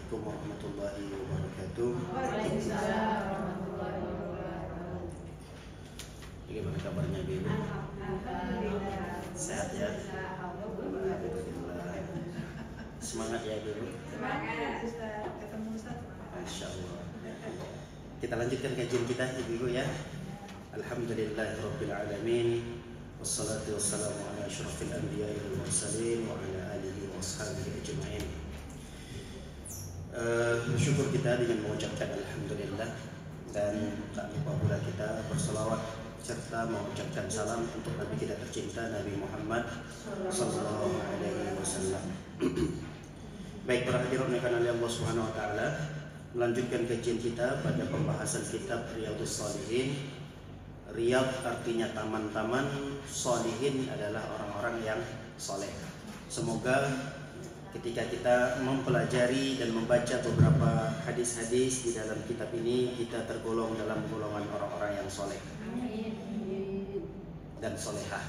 Assalamualaikum warahmatullahi wabarakatuh. Waalaikumsalam warahmatullahi wabarakatuh. Bagaimana kabarnya Ibu? Alhamdulillah. Sehat ya? Alhamdulillah. Semangat ya Ibu? Semangat Ustaz, ketemu Ustaz. Masya Allah. Kita lanjutkan kajian kita Ibu ya. Alhamdulillahirabbil alamin. Wassalatu wassalamu ala asyrafil anbiya'i wal mursalin wa ala alihi wa ashabihi ajma'in. Bersyukur kita dengan mengucapkan alhamdulillah, dan tak lupa pula kita berselawat serta mengucapkan salam untuk Nabi kita tercinta Nabi Muhammad sallallahu alaihi wasallam. Baik, para hadirin yang oleh Allah Subhanahu wa taala, melanjutkan kajian kita pada pembahasan kitab Riyadhus Shalihin. Riyadh artinya taman-taman, sholihin adalah orang-orang yang soleh. Semoga ketika kita mempelajari dan membaca beberapa hadis-hadis di dalam kitab ini, kita tergolong dalam golongan orang-orang yang soleh dan solehah.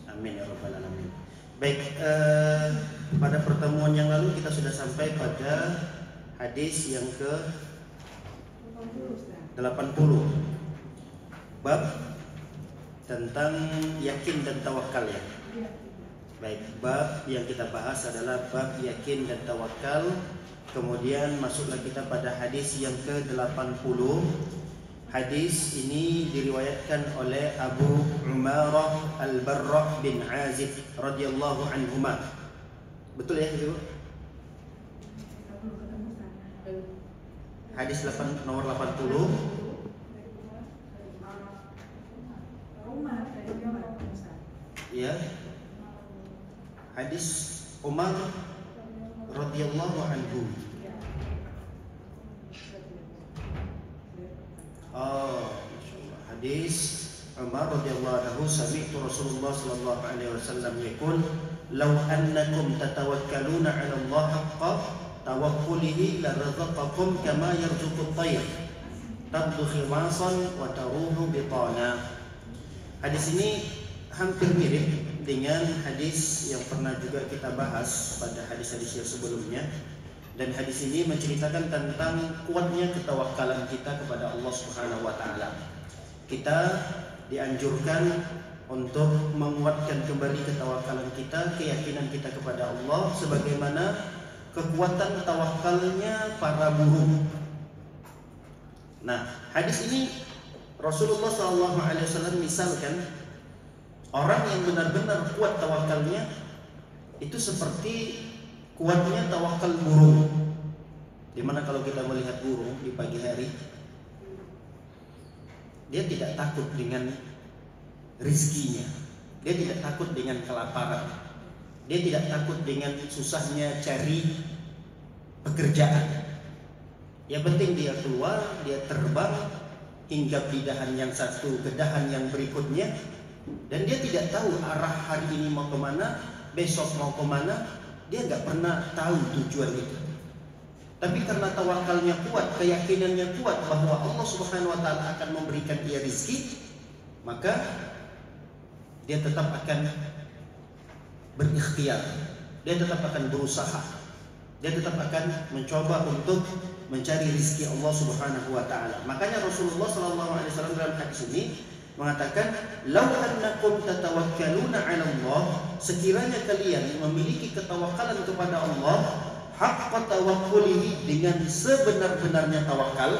Amin ya rabbal alamin. Baik, pada pertemuan yang lalu kita sudah sampai pada hadis yang ke 80, bab tentang yakin dan tawakal ya. Baik, bab yang kita bahas adalah bab yakin dan tawakal. Kemudian masuklah kita pada hadis yang ke-80. Hadis ini diriwayatkan oleh Abu Umarah Al-Barra bin Azib radhiyallahu anhuma. Betul ya Ibu? Hadis nomor 80. Ya. Hadis Umar radhiyallahu anhu. Hadis Umar radhiyallahu anhu, sami'tu Rasulullah sallallahu alaihi wasallam yaqul, "Law annakum tatawakkaluna 'ala Allah haqqa tawakkulihi la razaqakum kama yarzuqut tayr tabdu khimasan wa taruhu bitana." Hadis ini hampir mirip dengan hadis yang pernah juga kita bahas pada hadis-hadis yang sebelumnya. Dan hadis ini menceritakan tentang kuatnya ketawakalan kita kepada Allah Subhanahu wa taala. Kita dianjurkan untuk menguatkan kembali ketawakalan kita, keyakinan kita kepada Allah, sebagaimana kekuatan tawakalnya para buruh. Nah, hadis ini Rasulullah SAW misalkan orang yang benar-benar kuat tawakalnya itu seperti kuatnya tawakal burung. Dimana kalau kita melihat burung di pagi hari, dia tidak takut dengan rizkinya, dia tidak takut dengan kelaparan, dia tidak takut dengan susahnya cari pekerjaan. Yang penting dia keluar, dia terbang hingga di dahan yang satu ke dahan yang berikutnya, dan dia tidak tahu arah hari ini mau kemana, besok mau kemana. Dia nggak pernah tahu tujuan itu. Tapi karena tawakalnya kuat, keyakinannya kuat bahwa Allah Subhanahu wa taala akan memberikan dia rizki, maka dia tetap akan berikhtiar, dia tetap akan berusaha, dia tetap akan mencoba untuk mencari rizki Allah Subhanahu wa taala. Makanya Rasulullah SAW dalam hadis ini mengatakan, "Lau annakum tatawakkaluna 'ala Allah", sekiranya kalian memiliki ketawakalan kepada Allah, haqqa tawakkulihi, dengan sebenar-benarnya tawakal,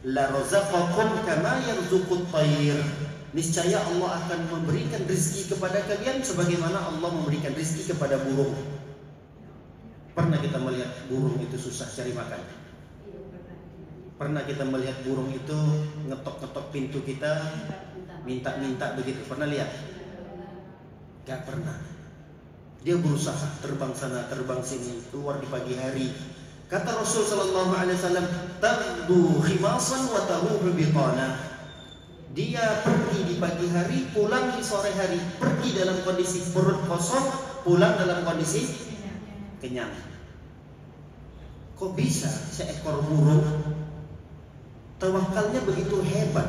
la razaqakum kama yarzuqut tayr, niscaya Allah akan memberikan rezeki kepada kalian sebagaimana Allah memberikan rezeki kepada burung. Pernah kita melihat burung itu susah cari makan? Pernah kita melihat burung itu ngetok-ngetok pintu kita, minta-minta begitu? Pernah lihat? Gak pernah. Dia berusaha terbang sana, terbang sini, keluar di pagi hari. Kata Rasul sallallahu alaihi wasallam, "Tabdu khimasan wa taruhu bitana." Dia pergi di pagi hari, pulang di sore hari. Pergi dalam kondisi perut kosong, pulang dalam kondisi kenyang. Kok bisa seekor burung tawakalnya begitu hebat?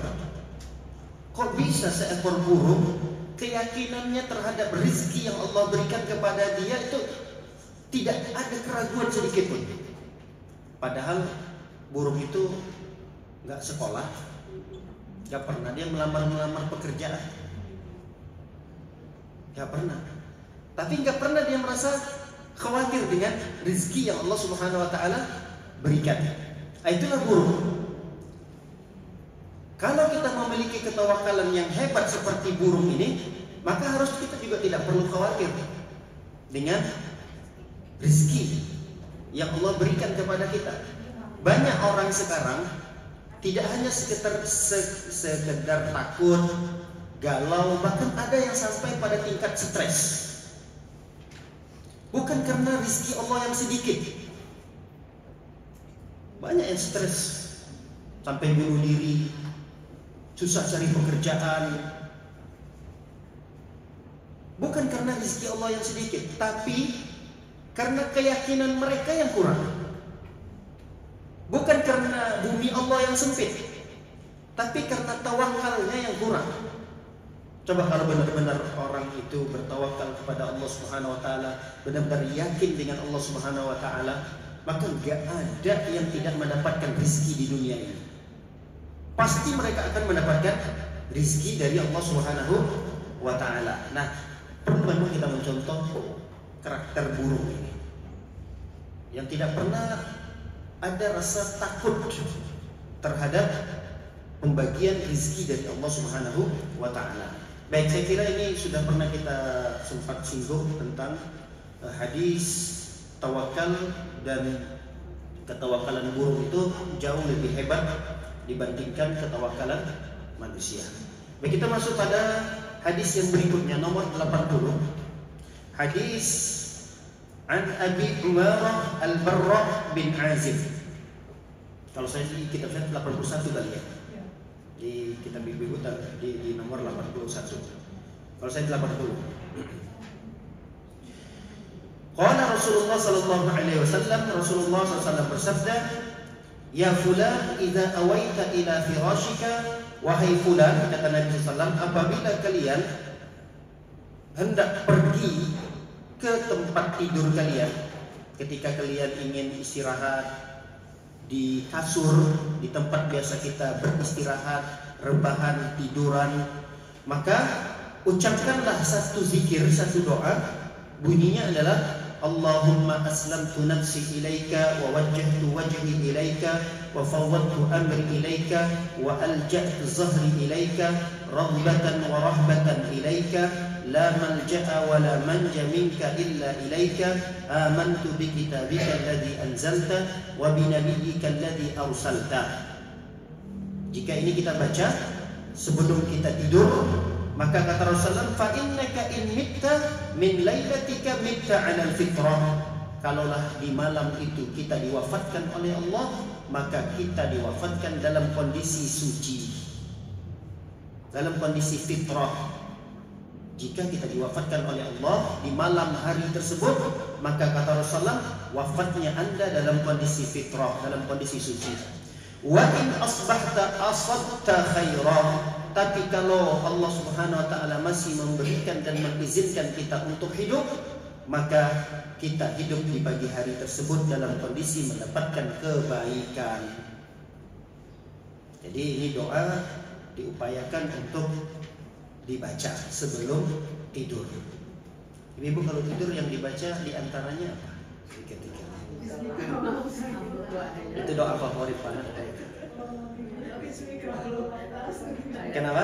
Kok bisa seekor burung keyakinannya terhadap rezeki yang Allah berikan kepada dia itu Tidak ada keraguan sedikit pun. Padahal burung itu nggak sekolah, nggak pernah dia melamar pekerjaan, nggak pernah. Tapi nggak pernah dia merasa khawatir dengan rezeki yang Allah Subhanahu Wa Taala berikan. Itulah burung. Kalau kita memiliki ketawakalan yang hebat seperti burung ini, maka harus kita juga tidak perlu khawatir dengan rezeki yang Allah berikan kepada kita. Banyak orang sekarang tidak hanya sekedar takut, galau, bahkan ada yang sampai pada tingkat stres. Bukan karena rezeki Allah yang sedikit. Banyak yang stres sampai bunuh diri, susah cari pekerjaan. Bukan karena rezeki Allah yang sedikit, tapi karena keyakinan mereka yang kurang. Bukan karena bumi Allah yang sempit, tapi karena tawakalnya yang kurang. Coba kalau benar-benar orang itu bertawakal kepada Allah Subhanahu Wa Taala, benar-benar yakin dengan Allah Subhanahu Wa Taala, maka gak ada yang tidak mendapatkan rezeki di dunia ini. Pasti mereka akan mendapatkan rezeki dari Allah Subhanahu Wa Taala. Nah, perlu memang kita mencontoh karakter burung ini, yang tidak pernah ada rasa takut terhadap pembagian rezeki dari Allah Subhanahu Wa Taala. Baik, saya kira ini sudah pernah kita sempat singgung tentang hadis tawakal, dan ketawakalan burung itu jauh lebih hebat dibandingkan ketawakalan manusia. Baik, kita masuk pada hadis yang berikutnya, nomor 80. Hadis an Abi Umarah Al-Barra bin Azib. Kalau saya di kitab saya 81 kali ya. Di kitab ibu di nomor 81. Kalau saya 80. Qala Rasulullah sallallahu alaihi wasallam, Rasulullah sallallahu bersabda, "Ya fulan, idza awaita ila firashika, wahai fulan," kata Nabi sallallahu, apabila kalian hendak pergi ke tempat tidur kalian, ketika kalian ingin istirahat di kasur, di tempat biasa kita beristirahat, rebahan, tiduran, maka ucapkanlah satu zikir, satu doa. Bunyinya adalah Allahumma aslamtu nafsi ilaika wa wajjahtu wajhi ilaika wa fawwadtu amri ilaika wa alja'tu zahri ilaika raghbatan wa rahbatan ilaika la malja'a wa la manja minka illa ilaika amantu bi kitabika alladhi anzalta wa bi nabiyyika alladhi arsalta. Jika ini kita baca sebelum kita tidur, maka kata Rasulullah, fa innaka in mitta min lailatika mitta 'alal fitrah. Kalaulah di malam itu kita diwafatkan oleh Allah, maka kita diwafatkan dalam kondisi suci, dalam kondisi fitrah. Jika kita diwafatkan oleh Allah di malam hari tersebut, maka kata Rasulullah, wafatnya Anda dalam kondisi fitrah, dalam kondisi suci. Wa in asbahta asabta khairan. Tapi kalau Allah Subhanahu Wa Taala masih memberikan dan mengizinkan kita untuk hidup, maka kita hidup di pagi hari tersebut dalam kondisi mendapatkan kebaikan. Jadi ini doa diupayakan untuk dibaca sebelum tidur. Ibu kalau tidur yang dibaca diantaranya apa? Zikir-zikir. Itu doa favorit Pak. Kenapa?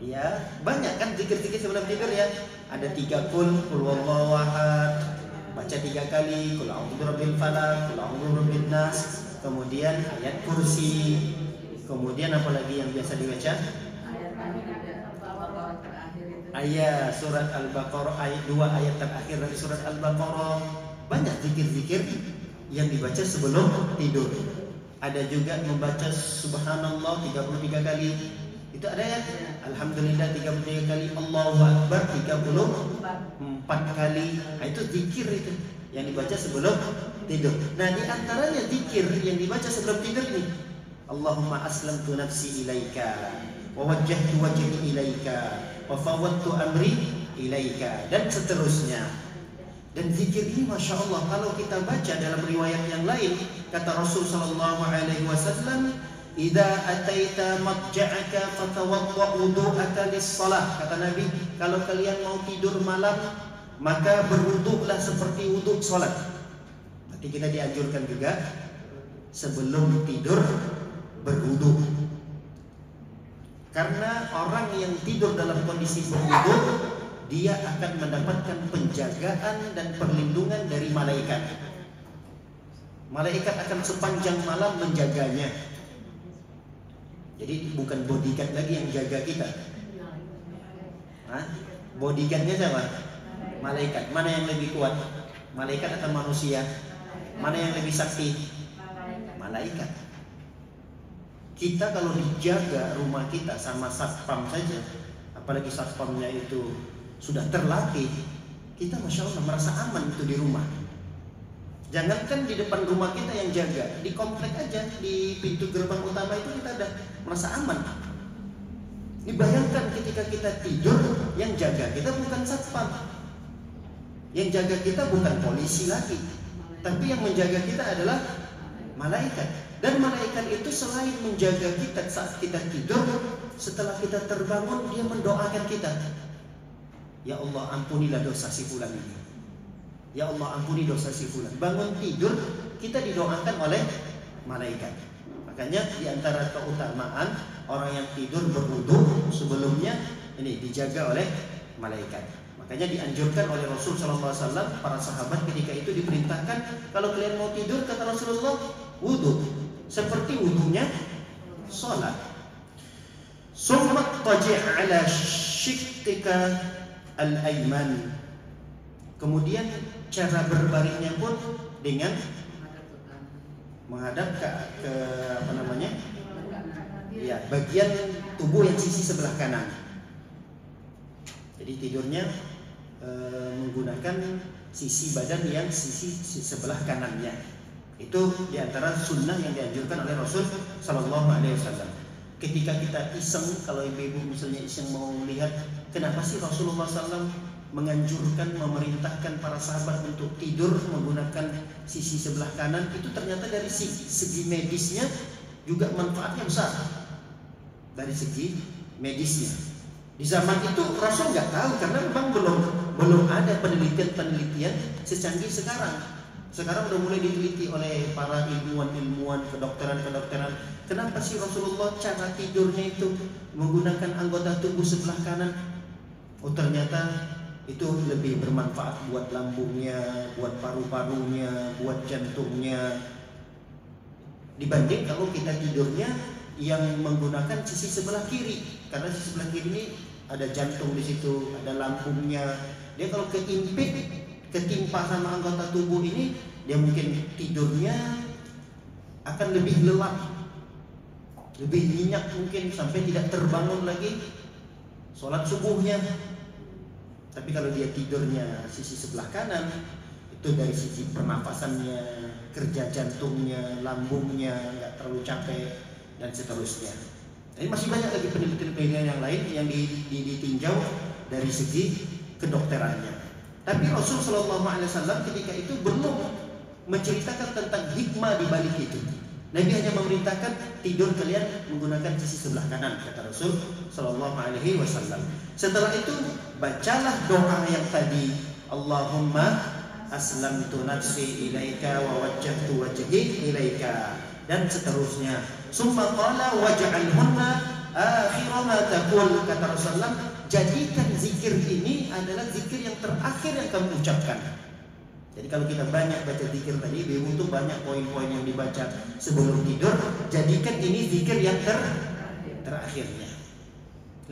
Ya, banyak kan zikir-zikir sebelum tidur ya. Ada 3 qul huwallahu ahad, baca 3 kali, qul a'udzu birabbil falaq, qul a'udzu birabbin nas, kemudian ayat kursi, kemudian apa lagi yang biasa dibaca? Ayat surat Al-Baqarah, ayat 2 ayat terakhir dari surat Al-Baqarah. Banyak zikir-zikir yang dibaca sebelum tidur. Ada juga membaca subhanallah 33 kali. Itu ada ya. Alhamdulillah 33 kali, Allahu Akbar 34 kali. Nah, itu zikir itu yang dibaca sebelum tidur. Nah, di antaranya zikir yang dibaca sebelum tidur ini, Allahumma aslamtu nafsi ilaika wa wajjahtu wajhi ilaika wa fawwadtu amri ilaika, dan seterusnya. Dan zikir ini Masya Allah, kalau kita baca dalam riwayat yang lain, kata Rasul sallallahu alaihi wasallam, "Idza ataita madja'aka fatawadda wudu'aka lis-shalah." Kata Nabi, kalau kalian mau tidur malam, maka berwuduklah seperti wuduk salat. Berarti kita dianjurkan juga sebelum tidur berwuduk. Karena orang yang tidur dalam kondisi berwuduk, dia akan mendapatkan penjagaan dan perlindungan dari malaikat. Malaikat akan sepanjang malam menjaganya. Jadi bukan bodyguard lagi yang jaga kita. Bodyguardnya siapa? Malaikat. Mana yang lebih kuat? Malaikat atau manusia? Mana yang lebih sakti? Malaikat. Kita kalau dijaga rumah kita sama satpam saja, apalagi satpamnya itu sudah terlatih, kita Masya Allah merasa aman itu di rumah. Jangankan di depan rumah kita yang jaga, di komplek aja, di pintu gerbang utama itu kita ada merasa aman. Ini bayangkan ketika kita tidur, yang jaga kita bukan satpam, yang jaga kita bukan polisi lagi, tapi yang menjaga kita adalah malaikat. Dan malaikat itu selain menjaga kita saat kita tidur, setelah kita terbangun, dia mendoakan kita. Ya Allah, ampunilah dosa si fulan ini. Ya Allah, ampuni dosa si fulan. Bangun tidur, kita didoakan oleh malaikat. Makanya di antara keutamaan orang yang tidur berwudu sebelumnya ini dijaga oleh malaikat. Makanya dianjurkan oleh Rasul SAW, para sahabat ketika itu diperintahkan, kalau kalian mau tidur, kata Rasulullah, wudu seperti wudunya sholat. Summa taji' ala shiqqika al-ayman. Kemudian cara berbaringnya pun dengan menghadap ke apa namanya? Ya, bagian tubuh yang sisi sebelah kanan. Jadi tidurnya menggunakan sisi badan yang sisi sebelah kanannya. Itu diantara sunnah yang dianjurkan oleh Rasul Sallallahu Alaihi Wasallam. Ketika kita iseng, kalau ibu-ibu misalnya iseng mau lihat kenapa sih Rasulullah SAW menganjurkan, memerintahkan para sahabat untuk tidur menggunakan sisi sebelah kanan, itu ternyata dari segi medisnya juga manfaatnya besar. Dari segi medisnya, di zaman itu Rasul nggak tahu karena memang belum ada penelitian secanggih sekarang. Sekarang udah mulai diteliti oleh para ilmuwan kedokteran. Kenapa sih Rasulullah cara tidurnya itu menggunakan anggota tubuh sebelah kanan? Oh, ternyata itu lebih bermanfaat buat lambungnya, buat paru-parunya, buat jantungnya, dibanding kalau kita tidurnya yang menggunakan sisi sebelah kiri. Karena sisi sebelah kiri ini ada jantung di situ, ada lambungnya. Dia kalau ketimpa sama anggota tubuh ini, dia mungkin tidurnya akan lebih lelap, lebih nyenyak, mungkin sampai tidak terbangun lagi sholat subuhnya. Tapi kalau dia tidurnya sisi sebelah kanan, itu dari sisi pernafasannya, kerja jantungnya, lambungnya nggak terlalu capek dan seterusnya. Jadi masih banyak lagi penelitian yang lain yang ditinjau dari segi kedokterannya. Tapi Rasul Shallallahu Alaihi Wasallam ketika itu belum menceritakan tentang hikmah di balik itu. Nabi hanya memerintahkan tidur kalian menggunakan sisi sebelah kanan, kata Rasul Shallallahu Alaihi Wasallam. Setelah itu bacalah doa yang tadi, Allahumma aslamtu nafsi ilaika wa wajjahtu wajhi ilaika, dan seterusnya. Summa qala waj'alhunna akhira ma taqul, kata Rasulullah, jadikan zikir ini adalah zikir yang terakhir yang kamu ucapkan. Jadi kalau kita banyak baca zikir tadi, ibu itu banyak poin-poin yang dibaca sebelum tidur, jadikan ini zikir yang terakhirnya.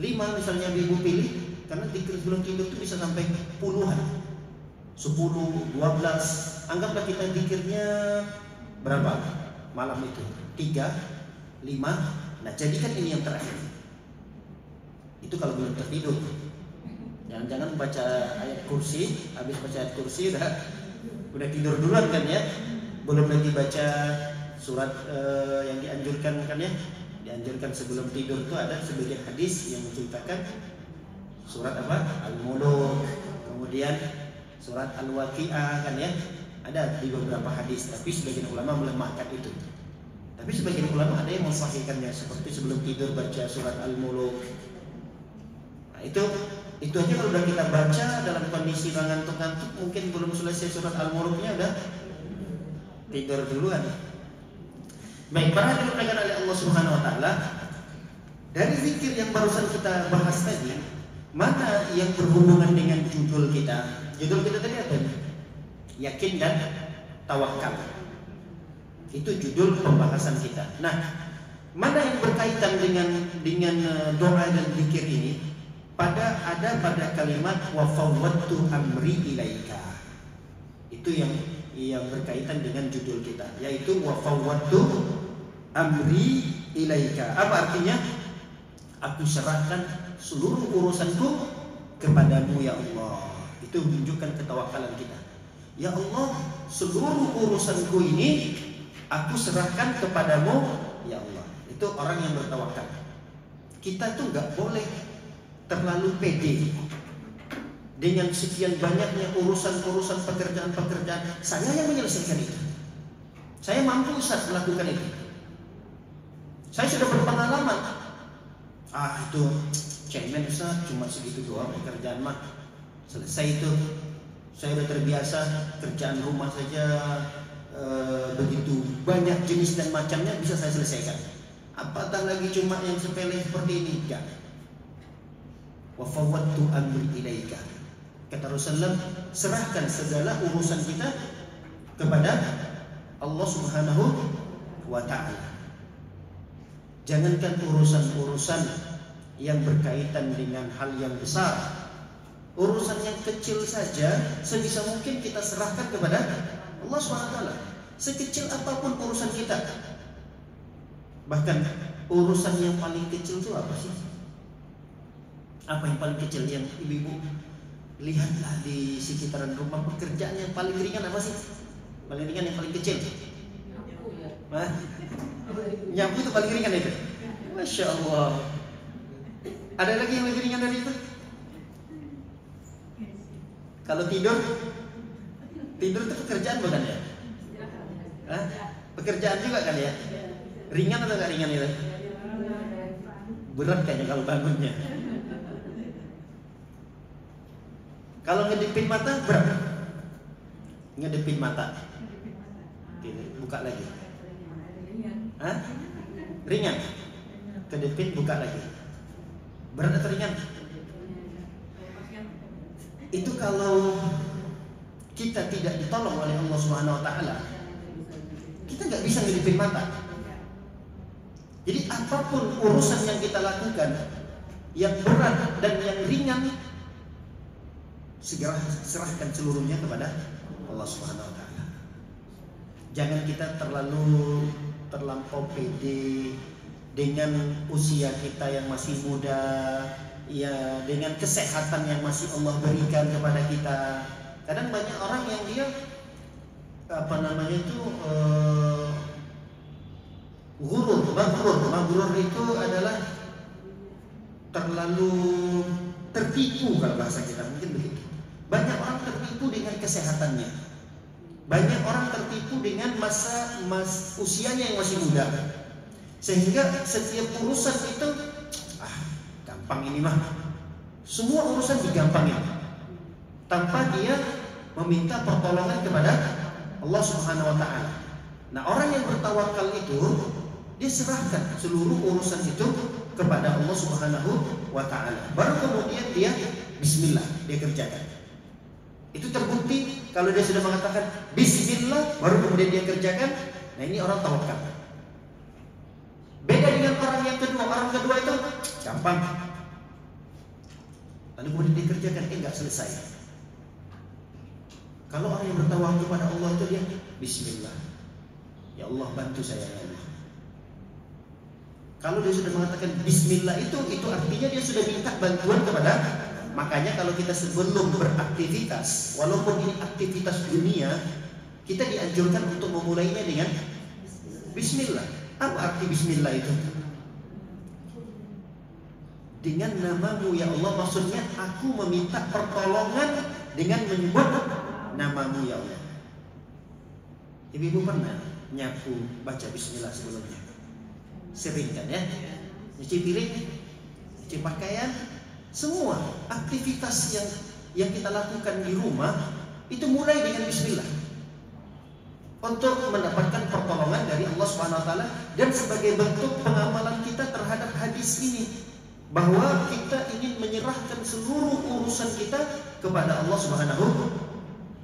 5 misalnya ibu pilih, karena zikir sebelum tidur itu bisa sampai puluhan, 10, 12. Anggaplah kita zikirnya berapa malam itu? 3, 5. Nah, jadikan ini yang terakhir. Itu kalau belum tertidur. Jangan-jangan baca ayat kursi, habis baca ayat kursi udah tidur duluan kan ya. Belum lagi baca surat yang dianjurkan kan ya. Dianjurkan sebelum tidur itu ada sebagian hadis yang menceritakan Surat apa? Al-Muluk. Kemudian surat Al-Waqi'ah kan ya. Ada di beberapa hadis, tapi sebagian ulama melemahkan itu. Tapi sebagian ulama ada yang mensahihkannya, seperti sebelum tidur baca surat Al-Muluk. Nah, itu aja kalau udah kita baca dalam kondisi ngantuk-ngantuk, mungkin belum selesai surat Al-Muluknya udah tidur duluan. Baik, para dimuliakan oleh Allah Subhanahu wa taala, dari zikir yang barusan kita bahas tadi, mana yang berhubungan dengan judul kita? Judul kita tadi apa? Yakin dan tawakal. Itu judul pembahasan kita. Nah, mana yang berkaitan dengan doa dan zikir ini? Ada pada kalimat wa fawwadtu amri ilaika. Itu yang berkaitan dengan judul kita, yaitu wa fawwadtu amri ilaika. Apa artinya? Aku serahkan seluruh urusanku kepadamu ya Allah. Itu menunjukkan ketawakalan kita. Ya Allah, seluruh urusanku ini aku serahkan kepadamu ya Allah. Itu orang yang bertawakal. Kita tuh nggak boleh terlalu pede dengan sekian banyaknya urusan-urusan pekerjaan-pekerjaan. Saya yang menyelesaikan itu. Saya mampu Ustaz melakukan itu. Saya sudah berpengalaman. Itu cemen Ustaz, cuma segitu doang pekerjaan mah. Selesai itu. Saya sudah terbiasa kerjaan rumah saja begitu banyak jenis dan macamnya bisa saya selesaikan. Apatah lagi cuma yang sepele seperti ini? Enggak. Wa fawwadtu amri ilaika. Kata Rasulullah, serahkan segala urusan kita kepada Allah Subhanahu wa taala. Jangankan urusan-urusan yang berkaitan dengan hal yang besar, urusan yang kecil saja sebisa mungkin kita serahkan kepada Allah SWT. Sekecil apapun urusan kita. Bahkan urusan yang paling kecil itu apa sih? Apa yang paling kecil yang ibu-ibu lihatlah di sekitaran rumah? Pekerjaan yang paling ringan apa sih? Paling ringan yang paling kecil? Nyapu itu paling ringan itu. Masya Allah. Ada lagi yang lebih ringan dari itu? Kalau tidur itu pekerjaan bukan ya? Pekerjaan juga kan ya? Ringan atau gak ringan itu? Berat kayaknya kalau bangunnya. Kalau ngedipin mata berat. Ngedipin mata. Oke, buka lagi. Ringan. Kedipin buka lagi. Berat atau ringan? Itu kalau kita tidak ditolong oleh Allah Subhanahu wa taala, kita nggak bisa ngedipin mata. Jadi apapun urusan yang kita lakukan, yang berat dan yang ringan, segera serahkan seluruhnya kepada Allah Subhanahu wa taala. Jangan kita terlampau pede dengan usia kita yang masih muda, ya, dengan kesehatan yang masih Allah berikan kepada kita. Kadang banyak orang yang dia maghrur itu adalah terlalu tertipu, kalau bahasa kita mungkin begitu. Banyak orang tertipu dengan kesehatannya. Banyak orang tertipu dengan usianya yang masih muda. Sehingga setiap urusan itu gampang ini mah. Semua urusan digampangin tanpa dia meminta pertolongan kepada Allah Subhanahu wa taala. Nah, orang yang bertawakal itu dia serahkan seluruh urusan itu kepada Allah Subhanahu wa taala. Baru kemudian dia bismillah, dia kerjakan. Itu terbukti kalau dia sudah mengatakan bismillah baru kemudian dia kerjakan. Nah, ini orang tawakal. Beda dengan orang yang kedua. Orang kedua itu gampang. Lalu kemudian dia kerjakan, enggak selesai. Kalau orang yang bertawakal kepada Allah itu dia bismillah. Ya Allah, bantu saya ya Allah. Kalau dia sudah mengatakan bismillah itu artinya dia sudah minta bantuan kepada. Makanya kalau kita sebelum beraktivitas, walaupun ini aktivitas dunia, kita dianjurkan untuk memulainya dengan bismillah. Apa arti bismillah itu? dengan namamu ya Allah. Maksudnya aku meminta pertolongan dengan menyebut namamu ya Allah. Ibu-ibu pernah nyapu baca bismillah sebelumnya? Sering kan ya? Nyuci piring, nyuci pakaian, semua aktivitas yang kita lakukan di rumah itu mulai dengan bismillah, untuk mendapatkan pertolongan dari Allah Subhanahu wa taala, dan sebagai bentuk pengamalan kita terhadap hadis ini, bahwa kita ingin menyerahkan seluruh urusan kita kepada Allah Subhanahu.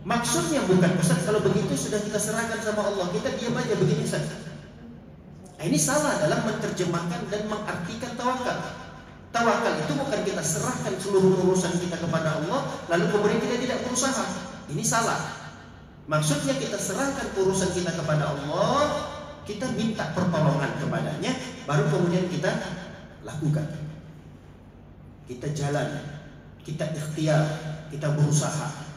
Maksudnya bukan Ustaz kalau begitu sudah kita serahkan sama Allah, kita diam aja begini saja. Nah, ini salah dalam menerjemahkan dan mengartikan tawakal. Tawakal itu bukan kita serahkan seluruh urusan kita kepada Allah lalu kemudian kita tidak berusaha. Ini salah. Maksudnya kita serahkan urusan kita kepada Allah, kita minta pertolongan kepadanya, baru kemudian kita lakukan. Kita jalan, kita ikhtiar, kita berusaha.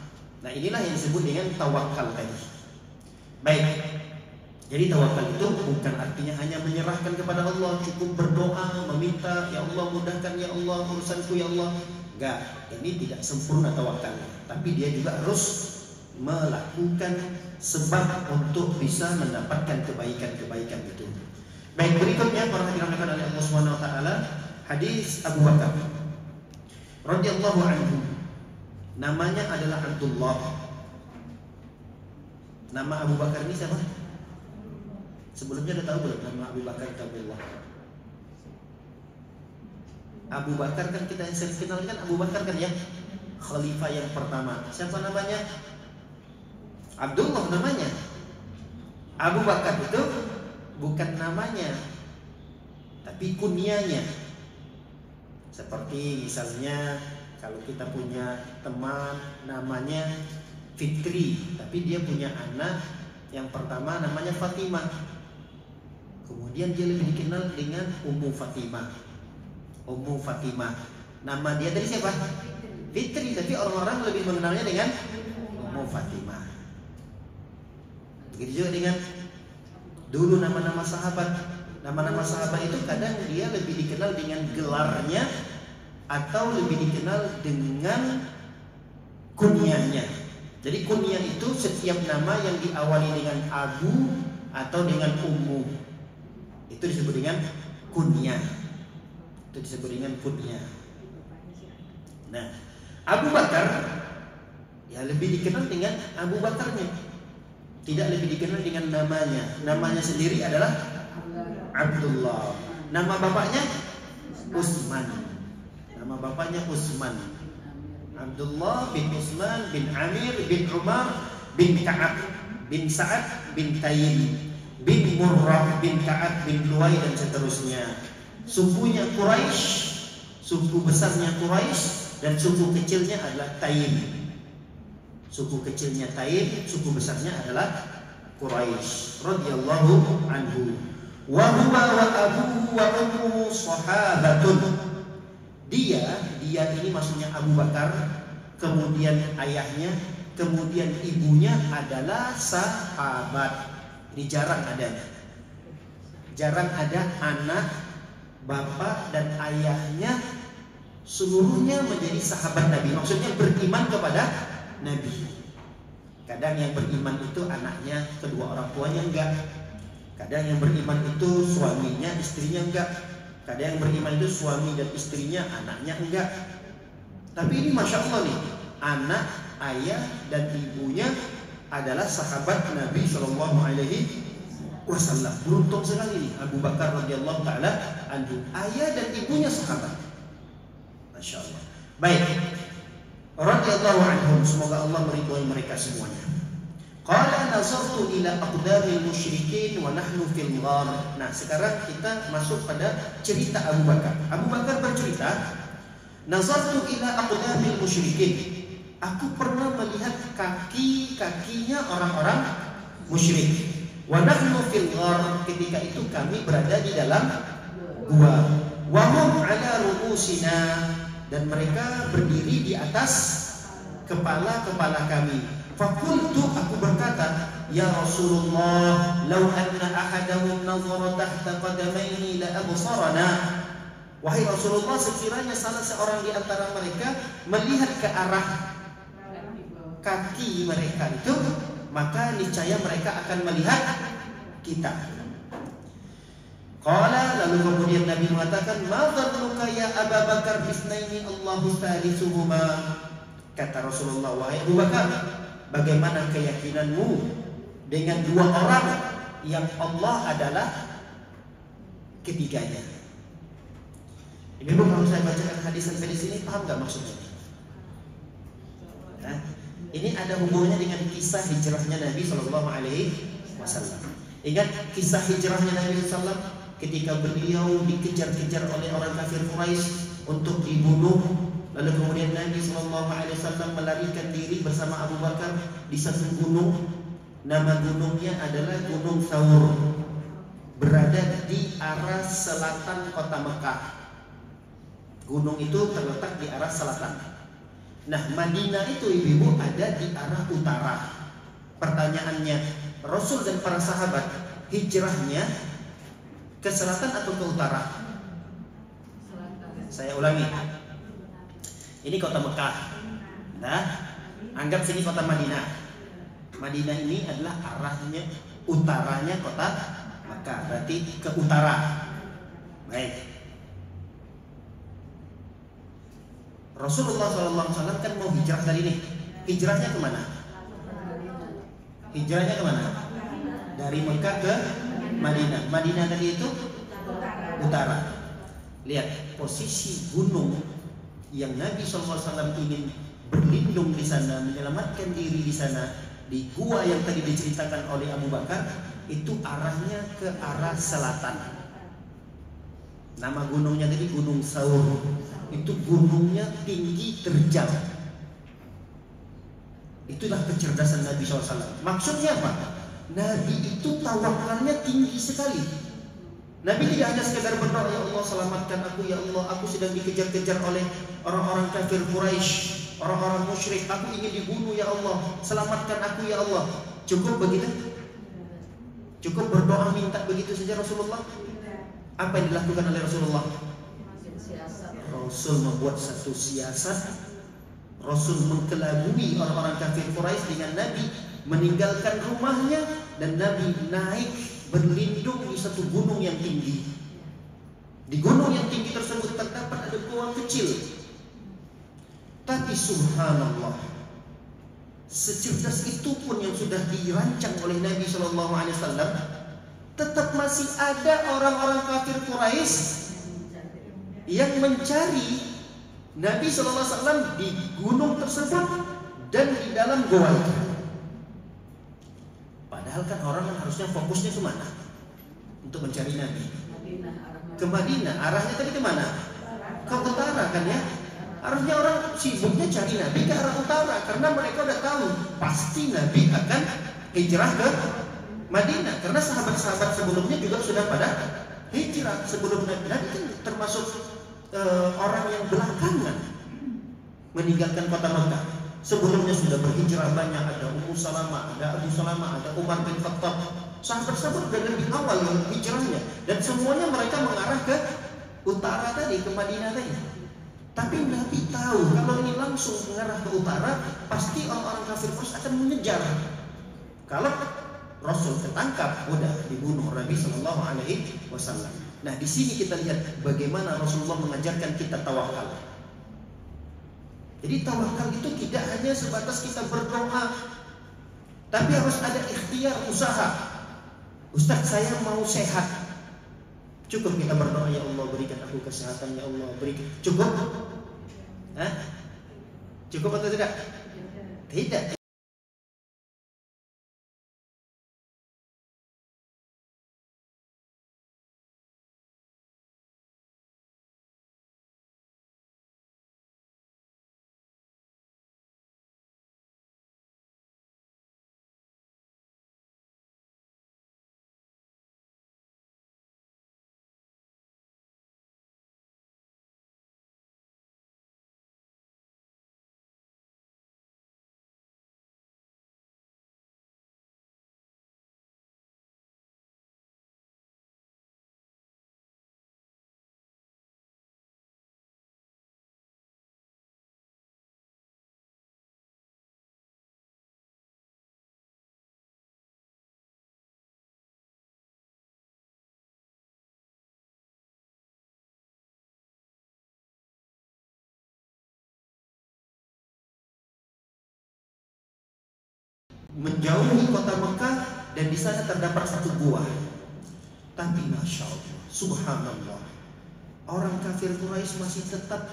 Nah, inilah yang disebut dengan tawakal tadi. Baik. Jadi tawakal itu bukan artinya hanya menyerahkan kepada Allah, cukup berdoa, meminta, ya Allah mudahkan ya Allah urusanku ya Allah. Enggak, ini tidak sempurna tawakalnya. Tapi dia juga harus melakukan sebab untuk bisa mendapatkan kebaikan-kebaikan itu. Baik, berikutnya para hadirin oleh Allah Subhanahu wa taala, hadis Abu Bakar radhiyallahu anhu. Namanya adalah Abdullah. Nama Abu Bakar ini siapa? Sebelumnya udah tahu belum nama Abu Bakar itu Abdullah? Abu Bakar kan kita yang sering kenal kan Abu Bakar kan ya, khalifah yang pertama. Siapa namanya? Abdullah namanya. Abu Bakar itu bukan namanya, tapi kunyanya. Seperti misalnya kalau kita punya teman namanya Fitri, tapi dia punya anak yang pertama namanya Fatimah. Kemudian dia lebih dikenal dengan Ummu Fatimah. Ummu Fatimah. Nama dia dari siapa? Fitri, tapi orang-orang lebih mengenalnya dengan Ummu Fatimah. Begitu juga dengan dulu nama-nama sahabat. Nama-nama sahabat itu kadang dia lebih dikenal dengan gelarnya atau lebih dikenal dengan kunyahnya. Jadi kunyah itu setiap nama yang diawali dengan Abu atau dengan Ummu, itu disebut dengan kunyah. Itu disebut dengan kunyah. Nah, Abu Bakar ya lebih dikenal dengan Abu Bakarnya, tidak lebih dikenal dengan namanya. Namanya sendiri adalah Abdullah. Nama bapaknya Utsman. Nama bapaknya Utsman. Abdullah bin Utsman bin Amir bin Umar bin Ka'ab bin Sa'ad bin Tayyib bin Murrah bin Ka'ab bin Luwai dan seterusnya. Sukunya Quraisy, suku besarnya Quraisy, dan suku kecilnya adalah Tayyib. Suku kecilnya Tayyib, suku besarnya adalah Quraisy radhiyallahu anhu. Wa huwa wa abuhu wa ummuhu sahabatun. Dia ini maksudnya Abu Bakar, kemudian ayahnya, kemudian ibunya adalah sahabat. Ini jarang ada. Jarang ada anak, bapak dan ayahnya seluruhnya menjadi sahabat Nabi. Maksudnya beriman kepada Nabi. Kadang yang beriman itu anaknya, kedua orang tuanya enggak. Kadang yang beriman itu suaminya, istrinya enggak. Kadang yang beriman itu suami dan istrinya, anaknya enggak. Tapi ini Masya Allah nih, anak, ayah dan ibunya adalah sahabat Nabi Shallallahu Alaihi Wasallam. Beruntung sekali nih Abu Bakar radhiyallahu taala anhu, ayah dan ibunya sahabat. Masya Allah. Baik, radhiyallahu anhum, semoga Allah meridhai mereka semuanya. Qala nazartu ila aqdamil musyrikin wa nahnu fil ghar. Nah, sekarang kita masuk pada cerita Abu Bakar. Abu Bakar bercerita, nazartu ila aqdamil musyrikin. Aku pernah melihat kaki-kakinya orang-orang musyrik. Wa nahnu fil ghar, ketika itu kami berada di dalam gua. Wa hum ala ru'usina, dan mereka berdiri di atas kepala-kepala kami. Fakultu, aku berkata, ya Rasulullah, law anna ahadahum nazara tahta qadamaihi la absarana. Wahai Rasulullah, sekiranya salah seorang di antara mereka melihat ke arah kaki mereka itu, maka niscaya mereka akan melihat kita. Qala, lalu kemudian Nabi mengatakan, "Ma dhannuka ya Abu Bakar bisnaini Allahu salisuhuma?" Kata Rasulullah, "Wahai Abu Bakar, bagaimana keyakinanmu dengan dua orang yang Allah adalah ketiganya?" Ibu, kalau saya bacakan hadis sampai di sini, paham nggak maksudnya? Nah, ini ada hubungannya dengan kisah hijrahnya Nabi Shallallahu Alaihi Wasallam. Ingat kisah hijrahnya Nabi SAW ketika beliau dikejar-kejar oleh orang kafir Quraisy untuk dibunuh, lalu kemudian Nabi Shallallahu Alaihi Wasallam melarikan diri bersama Abu Bakar di satu gunung. Nama gunungnya adalah Gunung Thawr, berada di arah selatan kota Mekah. Gunung itu terletak di arah selatan. Nah, Madinah itu ibu-ibu ada di arah utara. Pertanyaannya, Rasul dan para sahabat hijrahnya ke selatan atau ke utara? Saya ulangi. Ini kota Mekah. Nah, anggap sini kota Madinah. Madinah ini adalah arahnya utaranya kota Mekah, berarti ke utara. Baik. Rasulullah SAW kan mau hijrah dari ini. Hijrahnya kemana? Hijrahnya kemana? Dari Mekah ke Madinah. Madinah tadi itu utara. Lihat posisi gunung yang Nabi SAW ingin berlindung di sana, menyelamatkan diri di sana, di gua yang tadi diceritakan oleh Abu Bakar, itu arahnya ke arah selatan. Nama gunungnya tadi Gunung Thawr. Itu gunungnya tinggi terjal. Itulah kecerdasan Nabi SAW. Maksudnya apa? Nabi itu tawakalnya tinggi sekali. Nabi tidak hanya sekedar berdoa, "Ya Allah, selamatkan aku, ya Allah, aku sedang dikejar-kejar oleh orang-orang kafir Quraisy, orang-orang musyrik, aku ingin dibunuh, ya Allah, selamatkan aku, ya Allah." Cukup begitu? Cukup berdoa minta begitu saja Rasulullah? Apa yang dilakukan oleh Rasulullah? Rasul membuat satu siasat. Rasul mengkelabui orang-orang kafir Quraisy dengan Nabi meninggalkan rumahnya dan Nabi naik berlindung di satu gunung yang tinggi. Di gunung yang tinggi tersebut terdapat ada gua kecil. Tapi subhanallah, secerdas itu pun yang sudah dirancang oleh Nabi SAW, tetap masih ada orang-orang kafir Quraisy yang mencari Nabi SAW di gunung tersebut dan di dalam goa itu. Padahal kan orang yang harusnya fokusnya kemana? Untuk mencari Nabi. Ke Madinah. Arahnya tadi kemana? Ke utara kan ya? Harusnya orang sibuknya cari Nabi ke arah utara, karena mereka udah tahu pasti Nabi akan hijrah ke Madinah. Karena sahabat-sahabat sebelumnya juga sudah pada hijrah sebelum Nabi. Nabi kan termasuk orang yang belakangan meninggalkan kota Mekah. Sebelumnya sudah berhijrah banyak, ada Ummu Salamah, ada Abu Salamah, ada Umar bin Khattab. Sahabat-sahabat sudah lebih awal hijrahnya, dan semuanya mereka mengarah ke utara tadi, ke Madinah tadi. Tapi Nabi tahu kalau ini langsung mengarah ke utara, pasti orang-orang kafir Quraisy akan mengejar. Kalau Rasul ketangkap, udah dibunuh Nabi Shallallahu Alaihi Wasallam. Nah, di sini kita lihat bagaimana Rasulullah mengajarkan kita tawakal. Jadi tawakal itu tidak hanya sebatas kita berdoa, tapi harus ada ikhtiar, usaha. Ustaz, saya mau sehat. Cukup kita berdoa, "Ya Allah, berikan aku kesehatan, ya Allah, berikan." Cukup? Hah? Cukup atau tidak? Tidak. menjauhi kota Mekah, dan di sana terdapat satu gua. Tapi masya Allah, subhanallah, orang kafir Quraisy masih tetap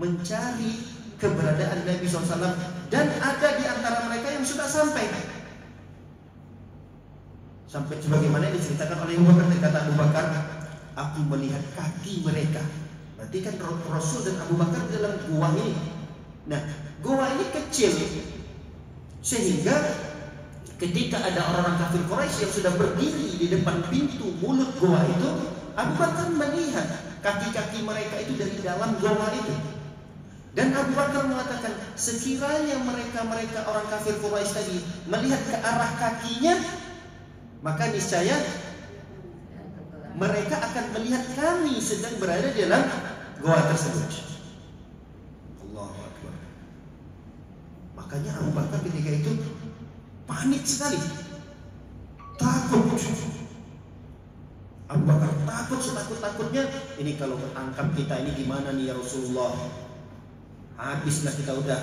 mencari keberadaan Nabi SAW, dan ada di antara mereka yang sudah sampai sebagaimana yang diceritakan oleh Abu Bakar. Kata Abu Bakar, aku melihat kaki mereka. Berarti kan Rasul dan Abu Bakar di dalam gua ini. Nah, gua ini kecil, sehingga ketika ada orang-orang kafir Quraisy yang sudah berdiri di depan pintu mulut gua itu, Abu Bakar melihat kaki-kaki mereka itu dari dalam gua itu. Dan Abu Bakar mengatakan, sekiranya mereka orang kafir Quraisy tadi melihat ke arah kakinya, maka niscaya mereka akan melihat kami sedang berada di dalam gua tersebut. Allahu Akbar. Makanya Abu Bakar ketika itu panik sekali, takut. Abu Bakar takut setakut-takutnya. Ini kalau ketangkap kita ini gimana nih ya Rasulullah? Habislah kita, udah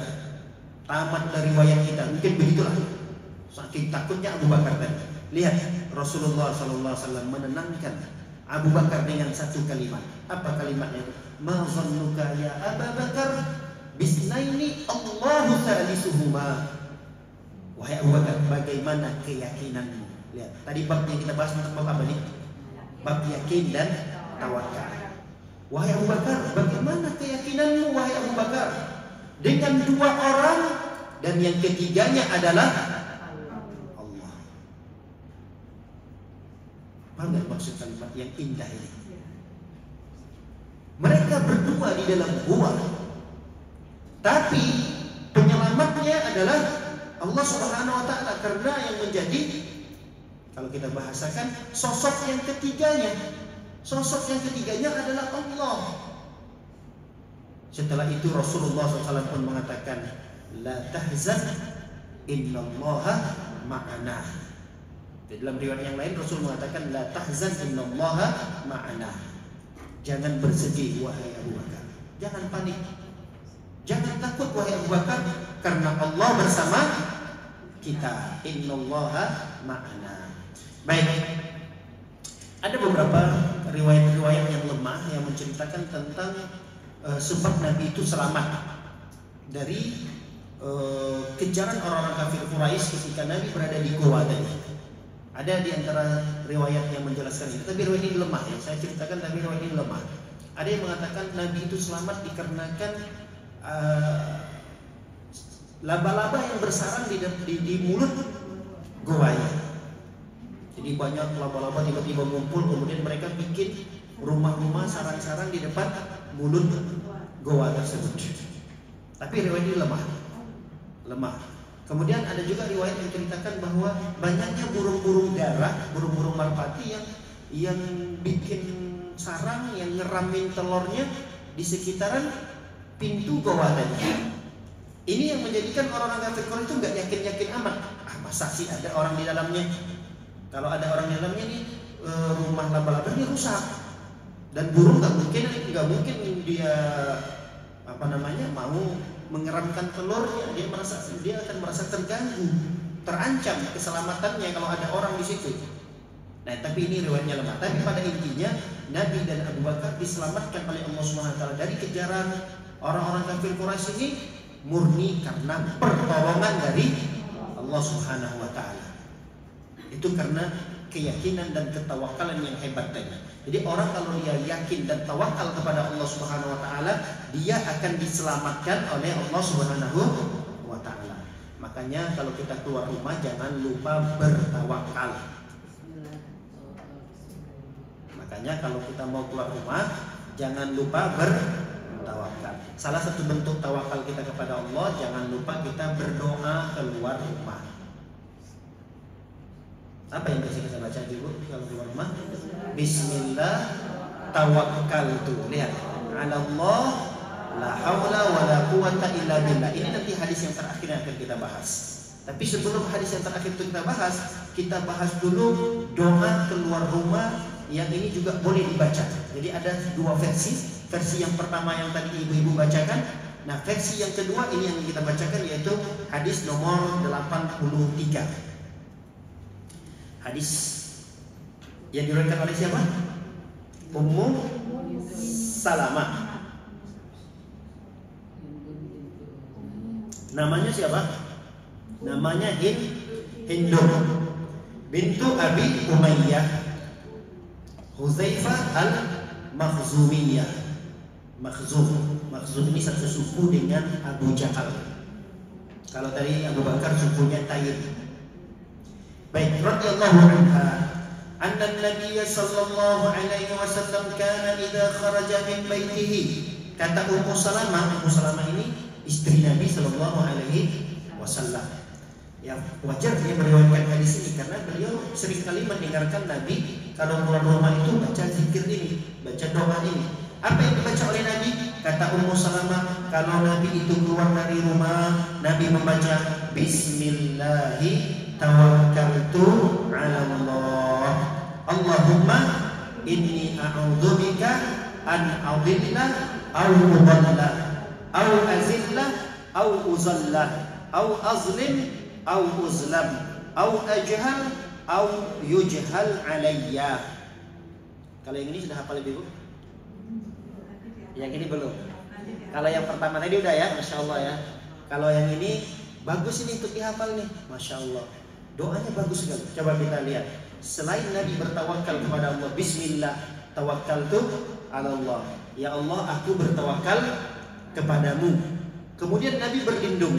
tamat dari riwayat kita. Mungkin begitulah. Saking takutnya Abu Bakar tadi. Lihat, Rasulullah SAW menenangkan Abu Bakar dengan satu kalimat. Apa kalimatnya itu? Ma zannuka ya Abu Bakar bisnaini Allahu salisuhuma. Wahai Abu Bakar, bagaimana keyakinanmu? Lihat, tadi bab yang kita bahas tentang bab apa nih? Bab yakin dan tawakal. Wahai Abu Bakar, bagaimana keyakinanmu wahai Abu Bakar dengan dua orang dan yang ketiganya adalah Allah. Apa maksud kalimat yang indah ini? Mereka berdua di dalam gua, tapi penyelamatnya adalah Allah Subhanahu wa Ta'ala, karena yang menjadi, kalau kita bahasakan, sosok yang ketiganya. Sosok yang ketiganya adalah Allah. Setelah itu Rasulullah SAW pun mengatakan, la tahzan innallaha ma'ana. Di dalam riwayat yang lain Rasul mengatakan, la tahzan innallaha ma'ana. Jangan bersedih wahai Abu Bakar, jangan panik, jangan takut wahai Abu Bakar, karena Allah bersama kita. Innallaha ma'ana. Baik. Ada beberapa riwayat-riwayat yang lemah yang menceritakan tentang sebab Nabi itu selamat dari kejaran orang-orang kafir Quraisy ketika Nabi berada di gua tadi. Ada di antara riwayat yang menjelaskan itu, tapi riwayat ini lemah ya. Saya ceritakan tapi riwayat ini lemah. Ada yang mengatakan Nabi itu selamat dikarenakan laba-laba yang bersarang di mulut guanya. Jadi banyak laba-laba tiba-tiba ngumpul, kemudian mereka bikin rumah-rumah sarang-sarang di depan mulut goa tersebut. Tapi riwayat ini lemah. Kemudian ada juga riwayat yang menceritakan bahwa banyaknya burung-burung darah, burung-burung merpati yang bikin sarang, yang ngeramin telurnya di sekitaran pintu goa tadi. Ini yang menjadikan orang-orang kafir Quraisy itu nggak yakin-yakin amat. Masa sih ada orang di dalamnya? Kalau ada orang di dalamnya nih, rumah laba-laba ini rusak, dan burung nggak mungkin dia mau mengeramkan telurnya. Dia akan merasa terganggu, terancam keselamatannya kalau ada orang di situ. Nah, tapi ini riwayatnya lemah. Tapi pada intinya Nabi dan Abu Bakar diselamatkan oleh Allah SWT dari kejaran orang-orang kafir Quraisy ini murni karena pertolongan dari Allah Subhanahu wa Ta'ala. Itu karena keyakinan dan ketawakalan yang hebat tadi. Jadi orang kalau dia yakin dan tawakal kepada Allah Subhanahu wa Ta'ala, dia akan diselamatkan oleh Allah Subhanahu wa Ta'ala. Makanya kalau kita keluar rumah jangan lupa bertawakal. Makanya kalau kita mau keluar rumah jangan lupa bertawakal. Salah satu bentuk tawakal kita kepada Allah, jangan lupa kita berdoa keluar rumah. Apa yang bisa kita baca dulu kalau keluar rumah? Bismillah tawakkaltu. Lihat, 'ala Allah la haula wala quwata illa billah. Ini nanti hadis yang terakhir yang akan kita bahas. Tapi sebelum hadis yang terakhir itu kita bahas dulu doa keluar rumah yang ini juga boleh dibaca. Jadi ada dua versi. Versi yang pertama yang tadi ibu-ibu bacakan, Nah, versi yang kedua ini yang kita bacakan yaitu hadis nomor 83. Hadis yang diriwayatkan oleh siapa? Ummu Salamah. Namanya siapa? Namanya Hindu bintu Abi Umayyah Huzaifah al-Makhzumiyah. Makhzum ini satu suku dengan Abu Jahal. Kalau tadi Abu Bakar sukunya Tayyib. Baik, radhiyallahu anha anna an-nabiy sallallahu alaihi wasallam kana idza kharaja min baitihi. Kata Ummu Salamah ini istri Nabi sallallahu alaihi wasallam. Ya, wajar dia meriwayatkan hadis ini karena beliau sering kali mendengarkan Nabi kalau keluar rumah itu baca zikir ini, baca doa ini. Apa yang dibaca oleh Nabi? Kata Ummu Salamah, kalau Nabi itu keluar dari rumah, Nabi membaca Bismillahi tawakkaltu ala Allah. Allahumma inni a'udzubika an adilla aw udalla aw azilla aw uzalla aw azlim aw uzlam aw ajhal aw yujhal alayya. Kalau yang ini sudah hafal Ibu? Yang ini belum. Kalau yang pertama tadi udah ya, Masya Allah ya. Kalau yang ini bagus ini untuk dihafal nih, Masya Allah. Doanya bagus sekali. Coba kita lihat. Selain Nabi bertawakal kepada Allah, Bismillah tawakkaltu ala Allah. Ya Allah, aku bertawakal kepadamu. Kemudian Nabi berlindung.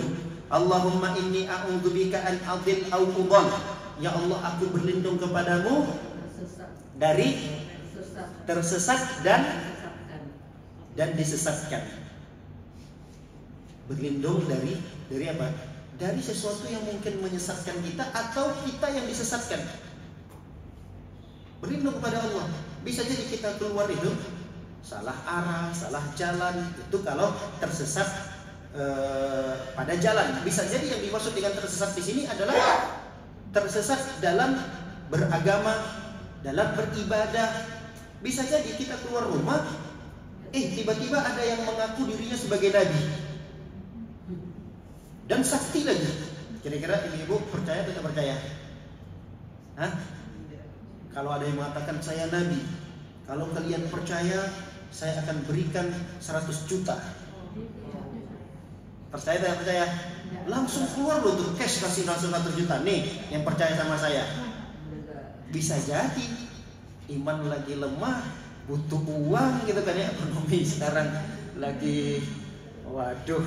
Allahumma inni a'udzubika an adil au udhal. Ya Allah, aku berlindung kepadamu dari tersesat dan disesatkan. Berlindung dari apa? Dari sesuatu yang mungkin menyesatkan kita atau kita yang disesatkan. Berlindung kepada Allah. Bisa jadi kita keluar itu salah arah, salah jalan. Itu kalau tersesat pada jalan. Bisa jadi yang dimaksud dengan tersesat di sini adalah tersesat dalam beragama, dalam beribadah. Bisa jadi kita keluar rumah, tiba-tiba ada yang mengaku dirinya sebagai nabi dan sakti lagi. Kira-kira ini Ibu percaya atau tidak percaya? Hah? Kalau ada yang mengatakan saya nabi, kalau kalian percaya saya akan berikan 100 juta. Percaya atau tidak percaya? Langsung keluar loh tuh cash, kasih langsung 100 juta. Nih yang percaya sama saya. Bisa jadi iman lagi lemah, butuh uang gitu kan ya. Ekonomi sekarang lagi waduh,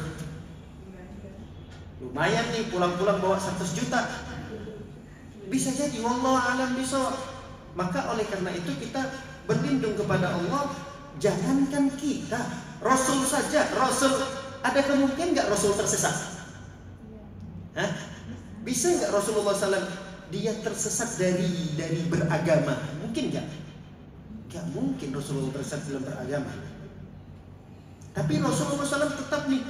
lumayan nih pulang-pulang bawa 100 juta. Bisa jadi, wallahu a'lam bishawab. Maka oleh karena itu kita berlindung kepada Allah. Jangankan kita, Rasul saja. Rasul, ada kemungkinan nggak Rasul tersesat? Hah? Bisa nggak Rasulullah SAW dia tersesat dari beragama? Mungkin nggak? Gak mungkin Rasulullah tersesat dalam beragama. Tapi Rasulullah SAW tetap nih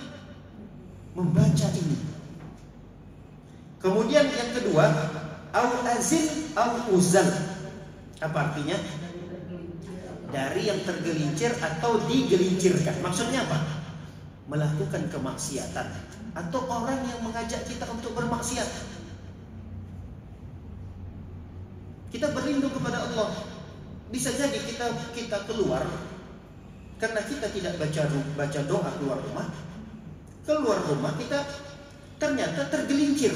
membaca ini. Kemudian yang kedua, au azil au uzal. Apa artinya? Dari yang tergelincir atau digelincirkan. Maksudnya apa? Melakukan kemaksiatan atau orang yang mengajak kita untuk bermaksiat. Kita berlindung kepada Allah. Bisa jadi kita keluar karena kita tidak baca doa keluar rumah. Keluar rumah kita ternyata tergelincir.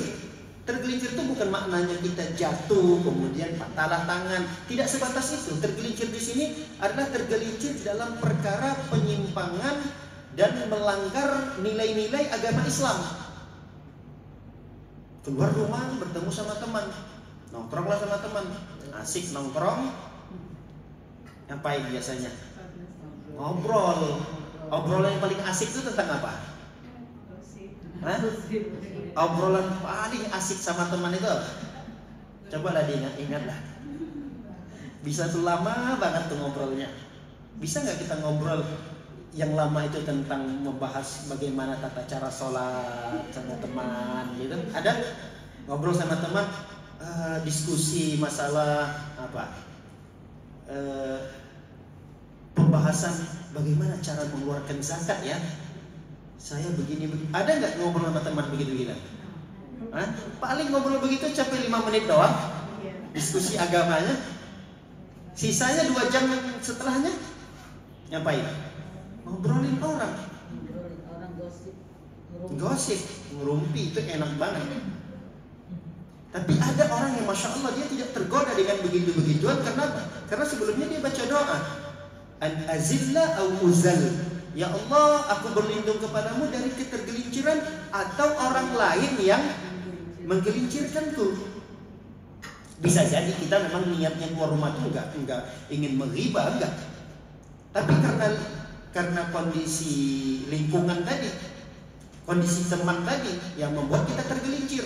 Tergelincir itu bukan maknanya kita jatuh kemudian patahlah tangan. Tidak sebatas itu. Tergelincir di sini adalah tergelincir dalam perkara penyimpangan dan melanggar nilai-nilai agama Islam. Keluar rumah bertemu sama teman, nongkronglah sama teman, asik nongkrong. Ngapain biasanya? Ngobrol. Obrolan yang paling asik itu tentang apa? Hah? Obrolan paling asik sama teman itu, cobalah diingat-ingatlah. Bisa tuh lama banget tuh ngobrolnya. Bisa nggak kita ngobrol yang lama itu tentang membahas bagaimana tata cara sholat sama teman gitu? Ada ngobrol sama teman, diskusi masalah apa? Pembahasan bagaimana cara mengeluarkan zakat ya. Saya begini. Ada nggak ngobrol sama teman begitu-begitu? Paling ngobrol begitu sampai 5 menit doang. Diskusi agamanya. Sisanya 2 jam setelahnya ngapain? Ngobrolin orang. Gosip, ngerumpi, itu enak banget. Tapi ada orang yang Masya Allah dia tidak tergoda dengan begitu-begituan. Kenapa? Karena sebelumnya dia baca doa, An azilla au uzal. Ya Allah, aku berlindung kepadamu dari ketergelinciran atau orang lain yang menggelincirkanku. Bisa jadi kita memang niatnya keluar rumah itu enggak ingin menghibah, enggak. Tapi karena kondisi lingkungan tadi, kondisi teman tadi yang membuat kita tergelincir,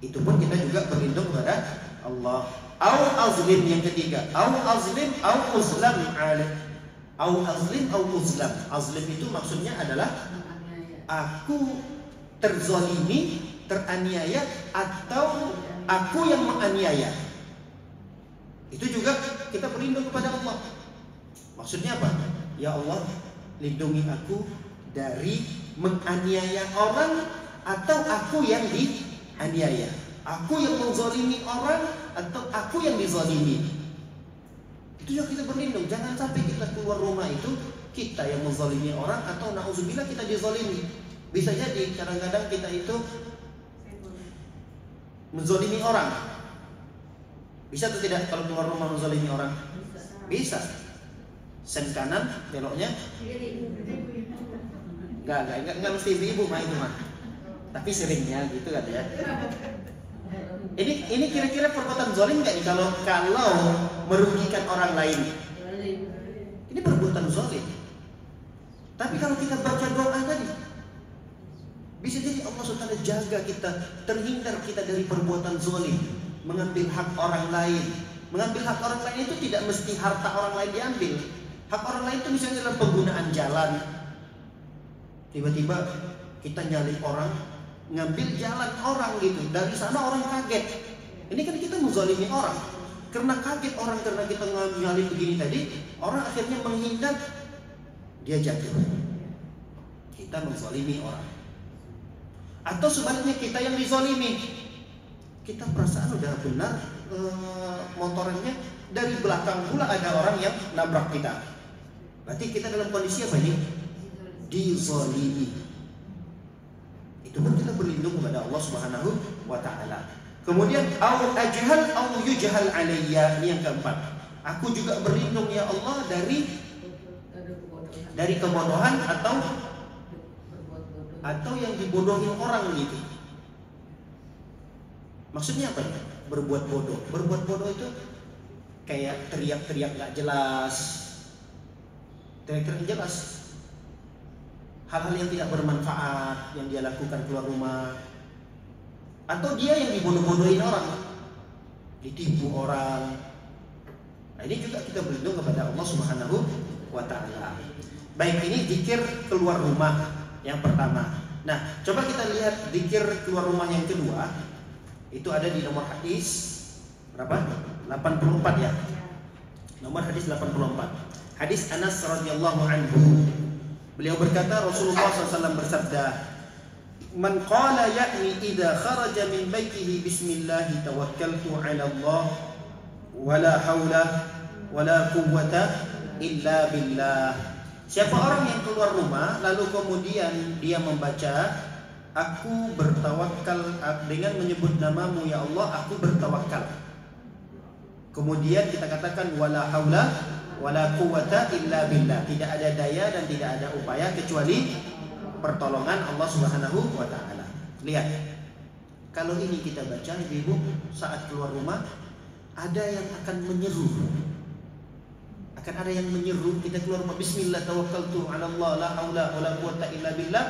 itu pun kita juga berlindung kepada Allah. Au azlim, yang ketiga, au azlim au uzlam alaih. Au azlim au uzlam. Azlim itu maksudnya adalah aku terzalimi, teraniaya, atau aku yang menganiaya. Itu juga kita berlindung kepada Allah. Maksudnya apa? Ya Allah, lindungi aku dari menganiaya orang atau aku yang dianiaya. Aku yang menzalimi orang atau aku yang dizalimi. Itu yang kita berlindung. Jangan sampai kita keluar rumah itu kita yang menzalimi orang atau na'udzubillah kita dizalimi. Bisa jadi kadang-kadang kita itu menzalimi orang. Bisa atau tidak kalau keluar rumah menzalimi orang? Bisa. Sen kanan beloknya Enggak mesti ibu mah itu mah. Tapi seringnya gitu kan ya. Ini kira-kira perbuatan zalim enggak nih kalau merugikan orang lain? Ini perbuatan zalim. Tapi kalau kita baca doa tadi, bisa jadi Allah SWT jaga kita, terhindar kita dari perbuatan zalim, mengambil hak orang lain. Mengambil hak orang lain itu tidak mesti harta orang lain diambil. Hak orang lain itu misalnya dalam penggunaan jalan. Tiba-tiba kita nyalip orang, ngambil jalan orang gitu. Dari sana orang kaget. Ini kan kita menzalimi orang. Karena kaget orang karena kita nyalip begini tadi, orang akhirnya menghindar, dia jatuh. Kita menzalimi orang. Atau sebaliknya kita yang dizalimi. Kita perasaan udah benar motornya, dari belakang pula ada orang yang nabrak kita. Berarti kita dalam kondisi apa ini? Dizalimi. Itu pun kita berlindung kepada Allah Subhanahu wa taala. Kemudian au ajhal au yujhal alayya, ini yang keempat. Aku juga berlindung ya Allah dari kebodohan atau yang dibodohin orang gitu. Maksudnya apa ya? Berbuat bodoh. Berbuat bodoh itu kayak teriak-teriak gak jelas. Teriak-teriak jelas. Hal-hal yang tidak bermanfaat yang dia lakukan keluar rumah. Atau dia yang dibodoh-bodohin orang, ditipu orang. Nah, ini juga kita berlindung kepada Allah Subhanahu wa taala. Baik, ini zikir keluar rumah yang pertama. Nah, coba kita lihat zikir keluar rumah yang kedua. Itu ada di nomor hadis berapa? 84 ya. Nomor hadis 84. Hadis Anas radhiyallahu anhu. Beliau berkata, Rasulullah SAW bersabda, "Man qala ya'ni idza kharaja min baitihi bismillah tawakkaltu 'ala Allah wala haula wala quwwata illa billah." Siapa orang yang keluar rumah lalu kemudian dia membaca, "Aku bertawakal dengan menyebut namamu ya Allah, aku bertawakal." Kemudian kita katakan wala haula wala quwwata illa billah. Tidak ada daya dan tidak ada upaya kecuali pertolongan Allah Subhanahu wa taala. Lihat. Kalau ini kita baca ibu saat keluar rumah, ada yang akan menyeru. Akan ada yang menyeru kita keluar rumah, bismillah tawakkaltu 'ala Allah la haula wala quwwata illa billah.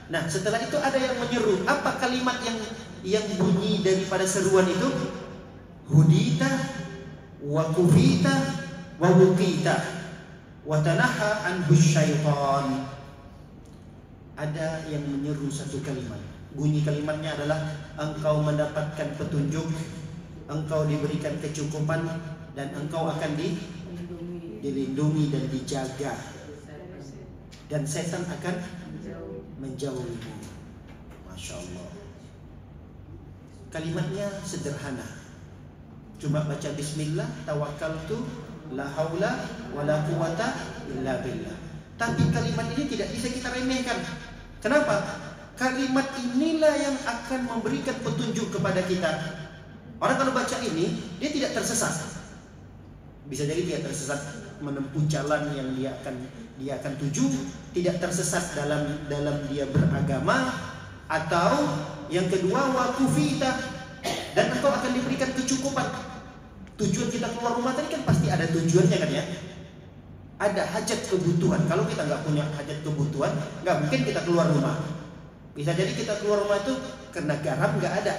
Nah, setelah itu ada yang menyeru. Apa kalimat yang bunyi daripada seruan itu? Hudita wa kufita wa wuqita wa tanaha anhu syaitan. Ada yang menyeru satu kalimat. Bunyi kalimatnya adalah engkau mendapatkan petunjuk, engkau diberikan kecukupan, dan engkau akan dilindungi dan dijaga. Dan setan akan menjauhimu. Masya Allah. Kalimatnya sederhana, cuma baca bismillah, tawakkaltu, la haula wala quwata illa billah. Tapi kalimat ini tidak bisa kita remehkan. Kenapa? Kalimat inilah yang akan memberikan petunjuk kepada kita. Orang kalau baca ini, dia tidak tersesat. Bisa jadi dia tersesat menempuh jalan yang dia akan tuju, tidak tersesat dalam dia beragama, atau yang kedua wakufita, dan engkau akan diberikan kecukupan. Tujuan kita keluar rumah tadi kan pasti ada tujuannya kan ya. Ada hajat kebutuhan. Kalau kita nggak punya hajat kebutuhan, nggak mungkin kita keluar rumah. Bisa jadi kita keluar rumah itu karena garam nggak ada.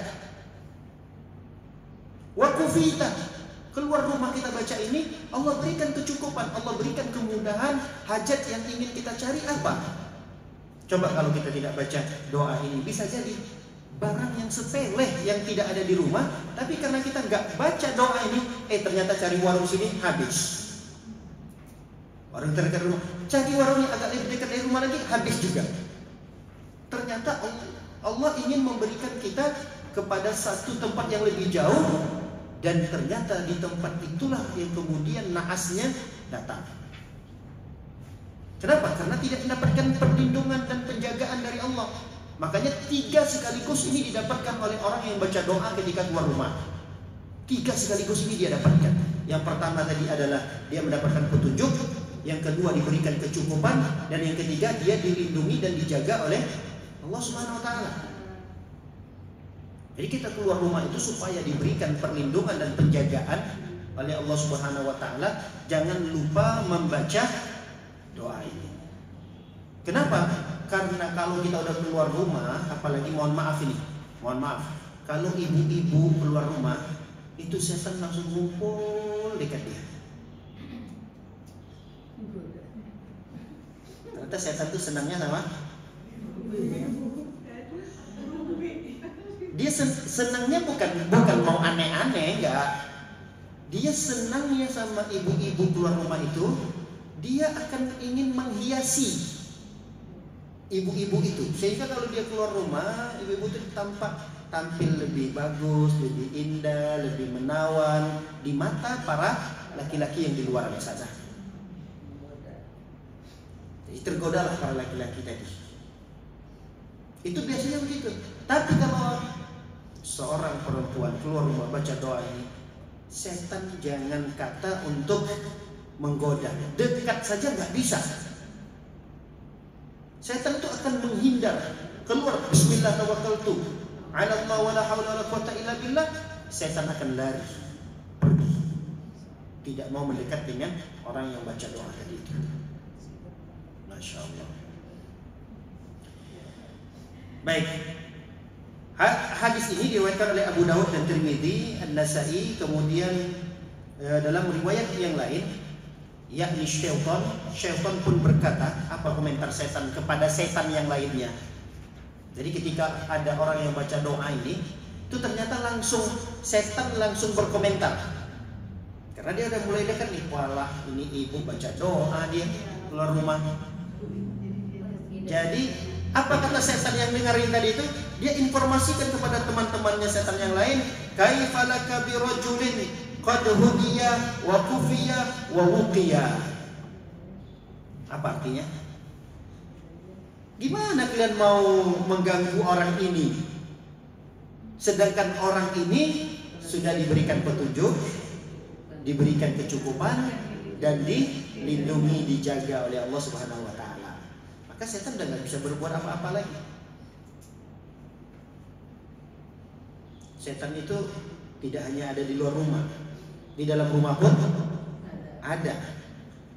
Wakufita, keluar rumah kita baca ini, Allah berikan kecukupan, Allah berikan kemudahan. Hajat yang ingin kita cari apa? Coba kalau kita tidak baca doa ini, bisa jadi barang yang sepele yang tidak ada di rumah, tapi karena kita nggak baca doa ini, ternyata cari warung sini habis. Orang terdekat rumah, cari warung yang agak lebih dekat dari rumah lagi, habis juga. Ternyata Allah ingin memberikan kita kepada satu tempat yang lebih jauh, dan ternyata di tempat itulah yang kemudian naasnya datang. Kenapa? Karena tidak mendapatkan perlindungan dan penjagaan dari Allah. Makanya 3 sekaligus ini didapatkan oleh orang yang baca doa ketika keluar rumah. 3 sekaligus ini dia dapatkan. Yang pertama tadi adalah dia mendapatkan petunjuk, yang kedua diberikan kecukupan, dan yang ketiga dia dilindungi dan dijaga oleh Allah Subhanahu wa taala. Jadi kita keluar rumah itu supaya diberikan perlindungan dan penjagaan oleh Allah Subhanahu wa taala. Jangan lupa membaca doa ini. Kenapa? Karena kalau kita udah keluar rumah, apalagi mohon maaf, kalau ibu-ibu keluar rumah, itu setan langsung ngumpul dekat dia. Ternyata setan itu senangnya sama dia senangnya bukan mau aneh-aneh, enggak. Dia senangnya sama ibu-ibu keluar rumah itu, dia akan ingin menghiasi ibu-ibu itu, sehingga kalau dia keluar rumah, ibu-ibu itu tampil lebih bagus, lebih indah, lebih menawan di mata para laki-laki yang di luar sana. Jadi tergodalah para laki-laki tadi. Itu biasanya begitu. Tapi kalau seorang perempuan keluar rumah baca doa ini, setan jangan kata untuk menggoda, dekat saja nggak bisa. Setan itu akan menghindar. Keluar bismillah tawakkaltu ala Allah wala haula wala quwata illa billah, setan akan lari, pergi. Tidak mau mendekat dengan orang yang baca doa tadi itu. Masya Allah. Baik. Hadis ini diriwayatkan oleh Abu Dawud dan Tirmidzi, An-Nasa'i, kemudian dalam riwayat yang lain, yakni syaitan pun berkata, apa komentar setan kepada setan yang lainnya. Jadi ketika ada orang yang baca doa ini, itu ternyata setan langsung berkomentar. Karena dia udah mulai dekat nih, walah ini ibu baca doa dia keluar rumah. Jadi apa kata setan yang dengerin tadi itu? Dia informasikan kepada teman-temannya setan yang lain, kaifalaka bi rajulin qad hudiya wa kufiya wa wuqiya. Apa artinya? Gimana kalian mau mengganggu orang ini? Sedangkan orang ini sudah diberikan petunjuk, diberikan kecukupan, dan dilindungi, dijaga oleh Allah Subhanahu wa taala. Maka setan udah gak bisa berbuat apa-apa lagi. Setan itu tidak hanya ada di luar rumah, di dalam rumah pun ada.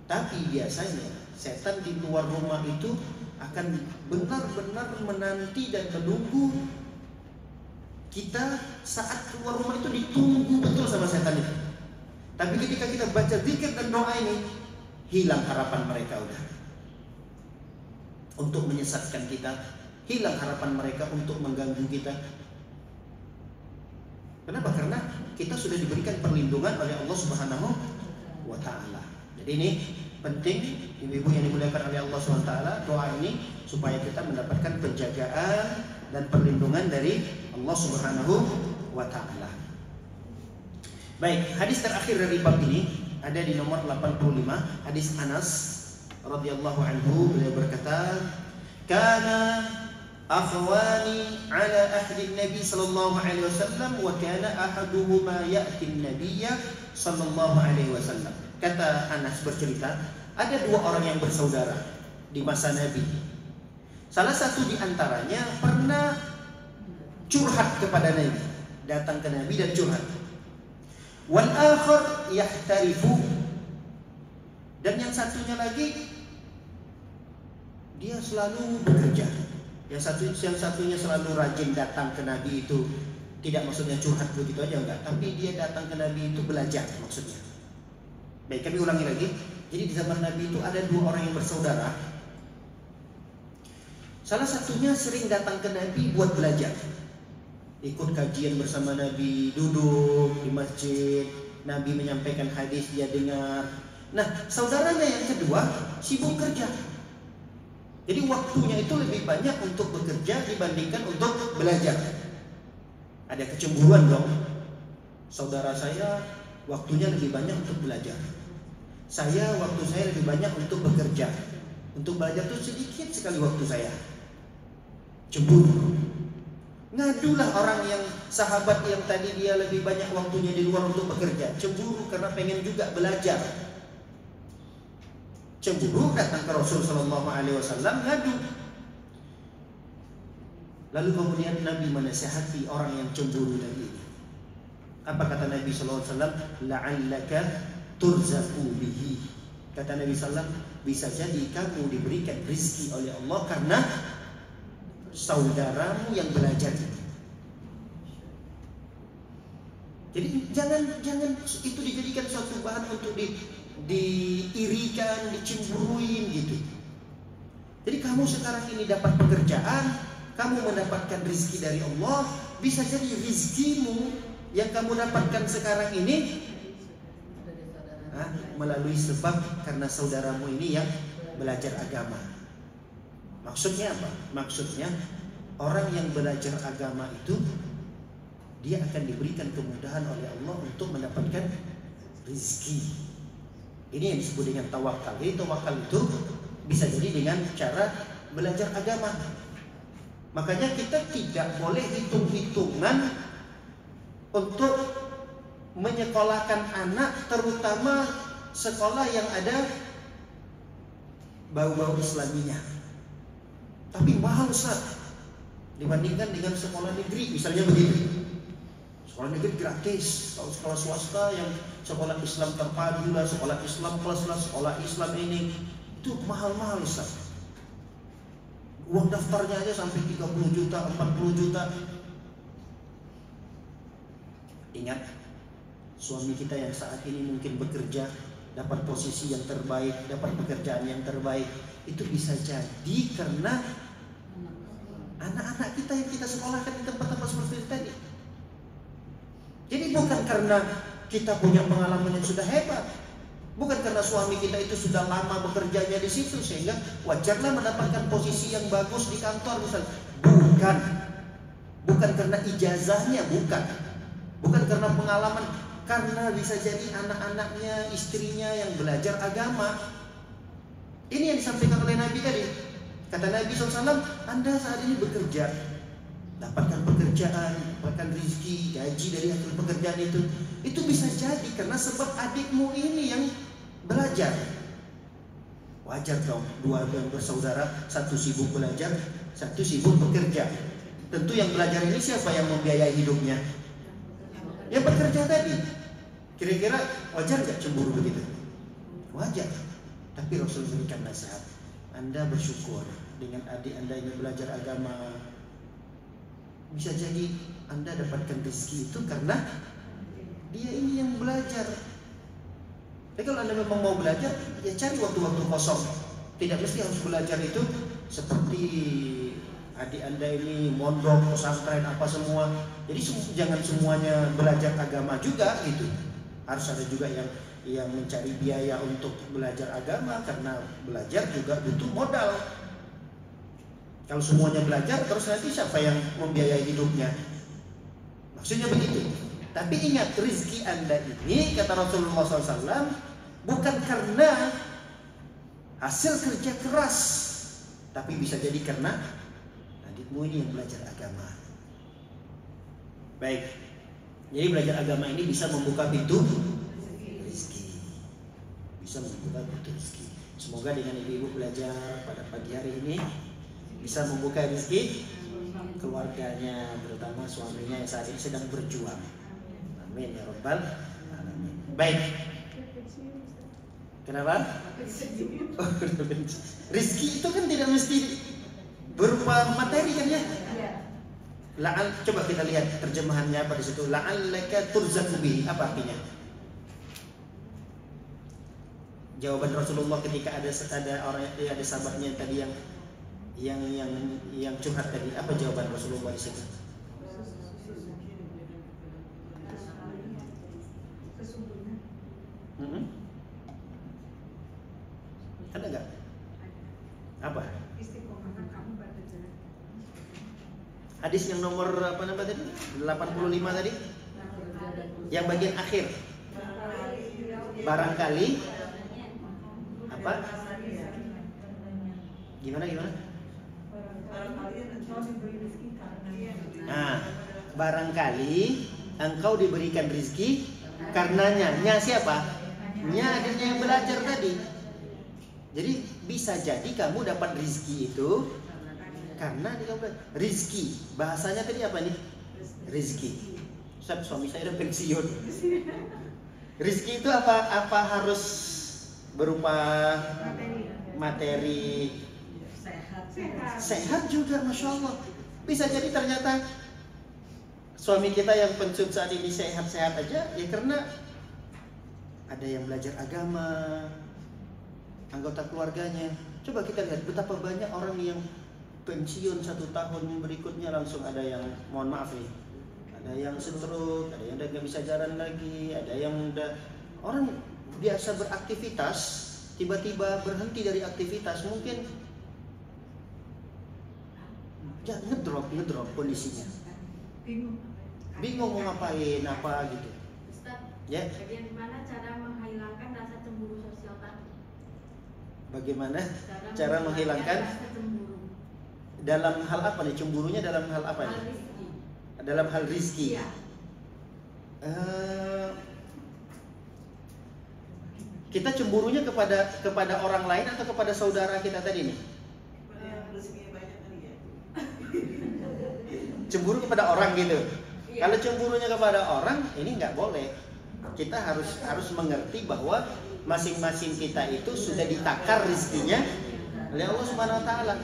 Tapi biasanya setan di luar rumah itu akan benar-benar menanti dan menunggu kita saat keluar rumah itu, ditunggu betul sama setan itu. Tapi ketika kita baca zikir dan doa ini, hilang harapan mereka udah untuk menyesatkan kita, hilang harapan mereka untuk mengganggu kita. Kenapa? Karena kita sudah diberikan perlindungan oleh Allah Subhanahu wa taala. Jadi ini penting ibu-ibu yang dimuliakan oleh Allah SWT, doa ini supaya kita mendapatkan penjagaan dan perlindungan dari Allah Subhanahu wa taala. Baik, hadis terakhir dari bab ini ada di nomor 85, hadis Anas radhiyallahu anhu, beliau berkata, "Kana akhwani ala ahdi Nabi sallallahu alaihi wasallam wa kana ahaduhuma ya'ti an-nabiyya sallallahu alaihi wasallam." Kata Anas bercerita, ada dua orang yang bersaudara di masa Nabi. Salah satu di antaranya pernah curhat kepada Nabi, datang ke Nabi dan curhat. Wal akhar yahtarifu, dan yang satunya lagi dia selalu bekerja. Yang satunya selalu rajin datang ke Nabi itu, tidak maksudnya curhat begitu aja enggak, tapi dia datang ke Nabi itu belajar maksudnya. Baik, kami ulangi lagi. Jadi di zaman Nabi itu ada dua orang yang bersaudara. Salah satunya sering datang ke Nabi buat belajar, ikut kajian bersama Nabi, duduk di masjid, Nabi menyampaikan hadis dia dengar. Nah, saudaranya yang kedua sibuk kerja. Jadi waktunya itu lebih banyak untuk bekerja dibandingkan untuk belajar. Ada kecemburuan dong. Saudara saya waktunya lebih banyak untuk belajar. Waktu saya lebih banyak untuk bekerja. Untuk belajar itu sedikit sekali waktu saya. Cemburu. Ngadulah orang yang sahabat yang tadi dia lebih banyak waktunya di luar untuk bekerja. Cemburu karena pengen juga belajar. Cemburu, datang ke Rasul sallallahu alaihi wasallam ngadu. Lalu kemudian Nabi menasihati orang yang cemburu tadi. Apa kata Nabi sallallahu alaihi wasallam? La'allaka turzaqu bihi. Kata Nabi sallallahu alaihi wasallam, bisa jadi kamu diberikan rezeki oleh Allah karena saudaramu yang belajar itu. Jadi jangan itu dijadikan suatu bahan untuk diirikan, dicemburuin gitu. Jadi kamu sekarang ini dapat pekerjaan, kamu mendapatkan rezeki dari Allah, bisa jadi rezekimu yang kamu dapatkan sekarang ini melalui sebab karena saudaramu ini yang belajar agama. Maksudnya apa? Maksudnya orang yang belajar agama itu dia akan diberikan kemudahan oleh Allah untuk mendapatkan rezeki. Ini yang disebut dengan tawakal. Jadi tawakal itu bisa jadi dengan cara belajar agama. Makanya kita tidak boleh hitung-hitungan untuk menyekolahkan anak, terutama sekolah yang ada bau-bau Islaminya. Tapi mahal Ustaz dibandingkan dengan sekolah negeri, misalnya begitu. Sekolah negeri gratis, kalau sekolah swasta yang sekolah Islam terpadu lah, sekolah Islam plus lah, sekolah Islam ini itu mahal-mahal Ustaz. Uang daftarnya aja sampai 30 juta, 40 juta. Ingat, suami kita yang saat ini mungkin bekerja, dapat posisi yang terbaik, dapat pekerjaan yang terbaik, itu bisa jadi karena anak-anak kita yang kita sekolahkan di tempat-tempat seperti itu tadi. Jadi bukan karena kita punya pengalaman yang sudah hebat, bukan karena suami kita itu sudah lama bekerjanya di situ sehingga wajarlah mendapatkan posisi yang bagus di kantor misalnya. Bukan karena ijazahnya, bukan karena pengalaman, karena bisa jadi anak-anaknya, istrinya yang belajar agama. Ini yang disampaikan oleh Nabi tadi. Kata Nabi SAW, Anda saat ini bekerja, dapatkan pekerjaan, dapatkan rezeki, gaji dari hasil pekerjaan itu bisa jadi karena sebab adikmu ini yang belajar. Wajar dong, dua yang bersaudara, satu sibuk belajar, satu sibuk bekerja. Tentu yang belajar ini siapa yang membiayai hidupnya? Yang bekerja tadi. Kira-kira wajar gak cemburu begitu? Wajar. Tapi Rasul berikan nasihat, Anda bersyukur dengan adik Anda yang belajar agama. Bisa jadi Anda dapatkan rezeki itu karena dia ini yang belajar. Jadi kalau Anda memang mau belajar, ya cari waktu-waktu kosong. Tidak mesti harus belajar itu seperti adik Anda ini mondok, pesantren apa semua. Jadi jangan semuanya belajar agama juga gitu. Harus ada juga yang mencari biaya untuk belajar agama, karena belajar juga butuh modal. Kalau semuanya belajar, terus nanti siapa yang membiayai hidupnya? Maksudnya begitu. Tapi ingat, rezeki Anda ini, kata Rasulullah SAW, bukan karena hasil kerja keras, tapi bisa jadi karena adikmu ini yang belajar agama. Baik. Jadi belajar agama ini bisa membuka pintu rezeki. Bisa membuka pintu rezeki. Semoga dengan ibu-ibu belajar pada pagi hari ini bisa membuka rezeki keluarganya, terutama suaminya yang saat ini sedang berjuang. Amin ya rabbal alamin. Baik. Kenapa? Rizki itu kan tidak mesti berupa materi kan ya? Coba kita lihat terjemahannya pada situ. La'allaka turzaqu bihi. Apa artinya? Jawaban Rasulullah ketika ada orang, ada sahabatnya tadi yang curhat tadi. Apa jawaban Rasulullah di situ? Ada nggak? Apa? Hadis yang nomor apa nama tadi? 85 tadi? Yang bagian akhir. Barangkali apa? Gimana? Nah, barangkali engkau diberikan rizki karenanya. Nya siapa? Nya adanya yang belajar tadi. Jadi bisa jadi kamu dapat rizki itu karena rizki. Bahasanya tadi apa nih? Rizki. Ustaz, suami saya udah pensiun. Rizki itu apa harus berupa materi? Sehat juga, masya Allah. Bisa jadi ternyata suami kita yang pensiun saat ini sehat-sehat aja, ya karena ada yang belajar agama, anggota keluarganya. Coba kita lihat betapa banyak orang yang pensiun 1 tahun berikutnya langsung ada yang, mohon maaf nih, ada yang stroke, ada yang udah nggak bisa jalan lagi, ada yang udah, orang biasa beraktivitas tiba-tiba berhenti dari aktivitas, mungkin ya ngedrop kondisinya, bingung mau ngapain apa gitu. Ustaz, ya, bagaimana cara menghilangkan rasa cemburu sosial tadi? Bagaimana cara menghilangkan rasa cemburu? Dalam hal apa nih? Cemburunya dalam hal apa nih? Dalam hal rizki. Ya. Kita cemburunya kepada orang lain atau kepada saudara kita tadi nih? Cemburu kepada orang gitu. Iya. Kalau cemburunya kepada orang, ini nggak boleh. Kita harus mengerti bahwa masing-masing kita itu sudah ditakar rizkinya oleh Allah Subhanahu Wa Taala.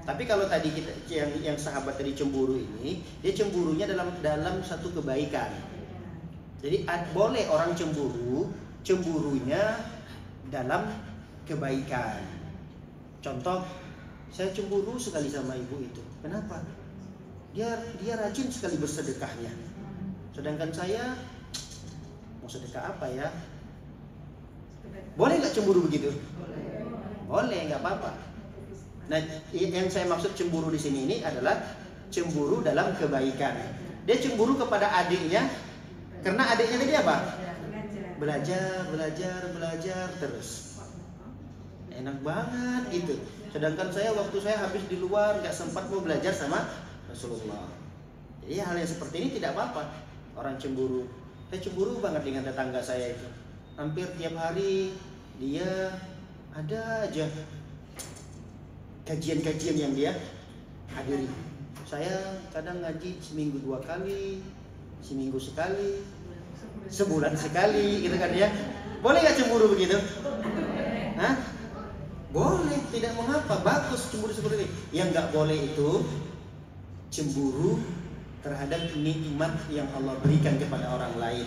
Tapi kalau tadi kita yang sahabat tadi cemburu ini, dia cemburunya dalam satu kebaikan. Jadi boleh orang cemburunya dalam kebaikan. Contoh, saya cemburu sekali sama ibu itu. Kenapa? Dia rajin sekali bersedekahnya. Sedangkan saya mau sedekah apa ya? Boleh nggak cemburu begitu? Boleh, nggak apa-apa. Nah, yang saya maksud cemburu di sini ini adalah cemburu dalam kebaikan. Dia cemburu kepada adiknya karena adiknya tadi apa? Belajar terus. Enak banget gitu. Sedangkan saya waktu saya habis di luar, nggak sempat mau belajar sama Rasulullah. Jadi hal yang seperti ini tidak apa-apa. Orang cemburu. Saya cemburu banget dengan tetangga saya itu. Hampir tiap hari dia ada aja kajian-kajian yang dia hadiri. Saya kadang ngaji seminggu 2 kali, seminggu sekali, sebulan sekali, gitu kan ya. Boleh nggak cemburu begitu? Hah? Boleh, tidak mengapa, bagus cemburu seperti ini. Yang nggak boleh itu cemburu terhadap nikmat yang Allah berikan kepada orang lain.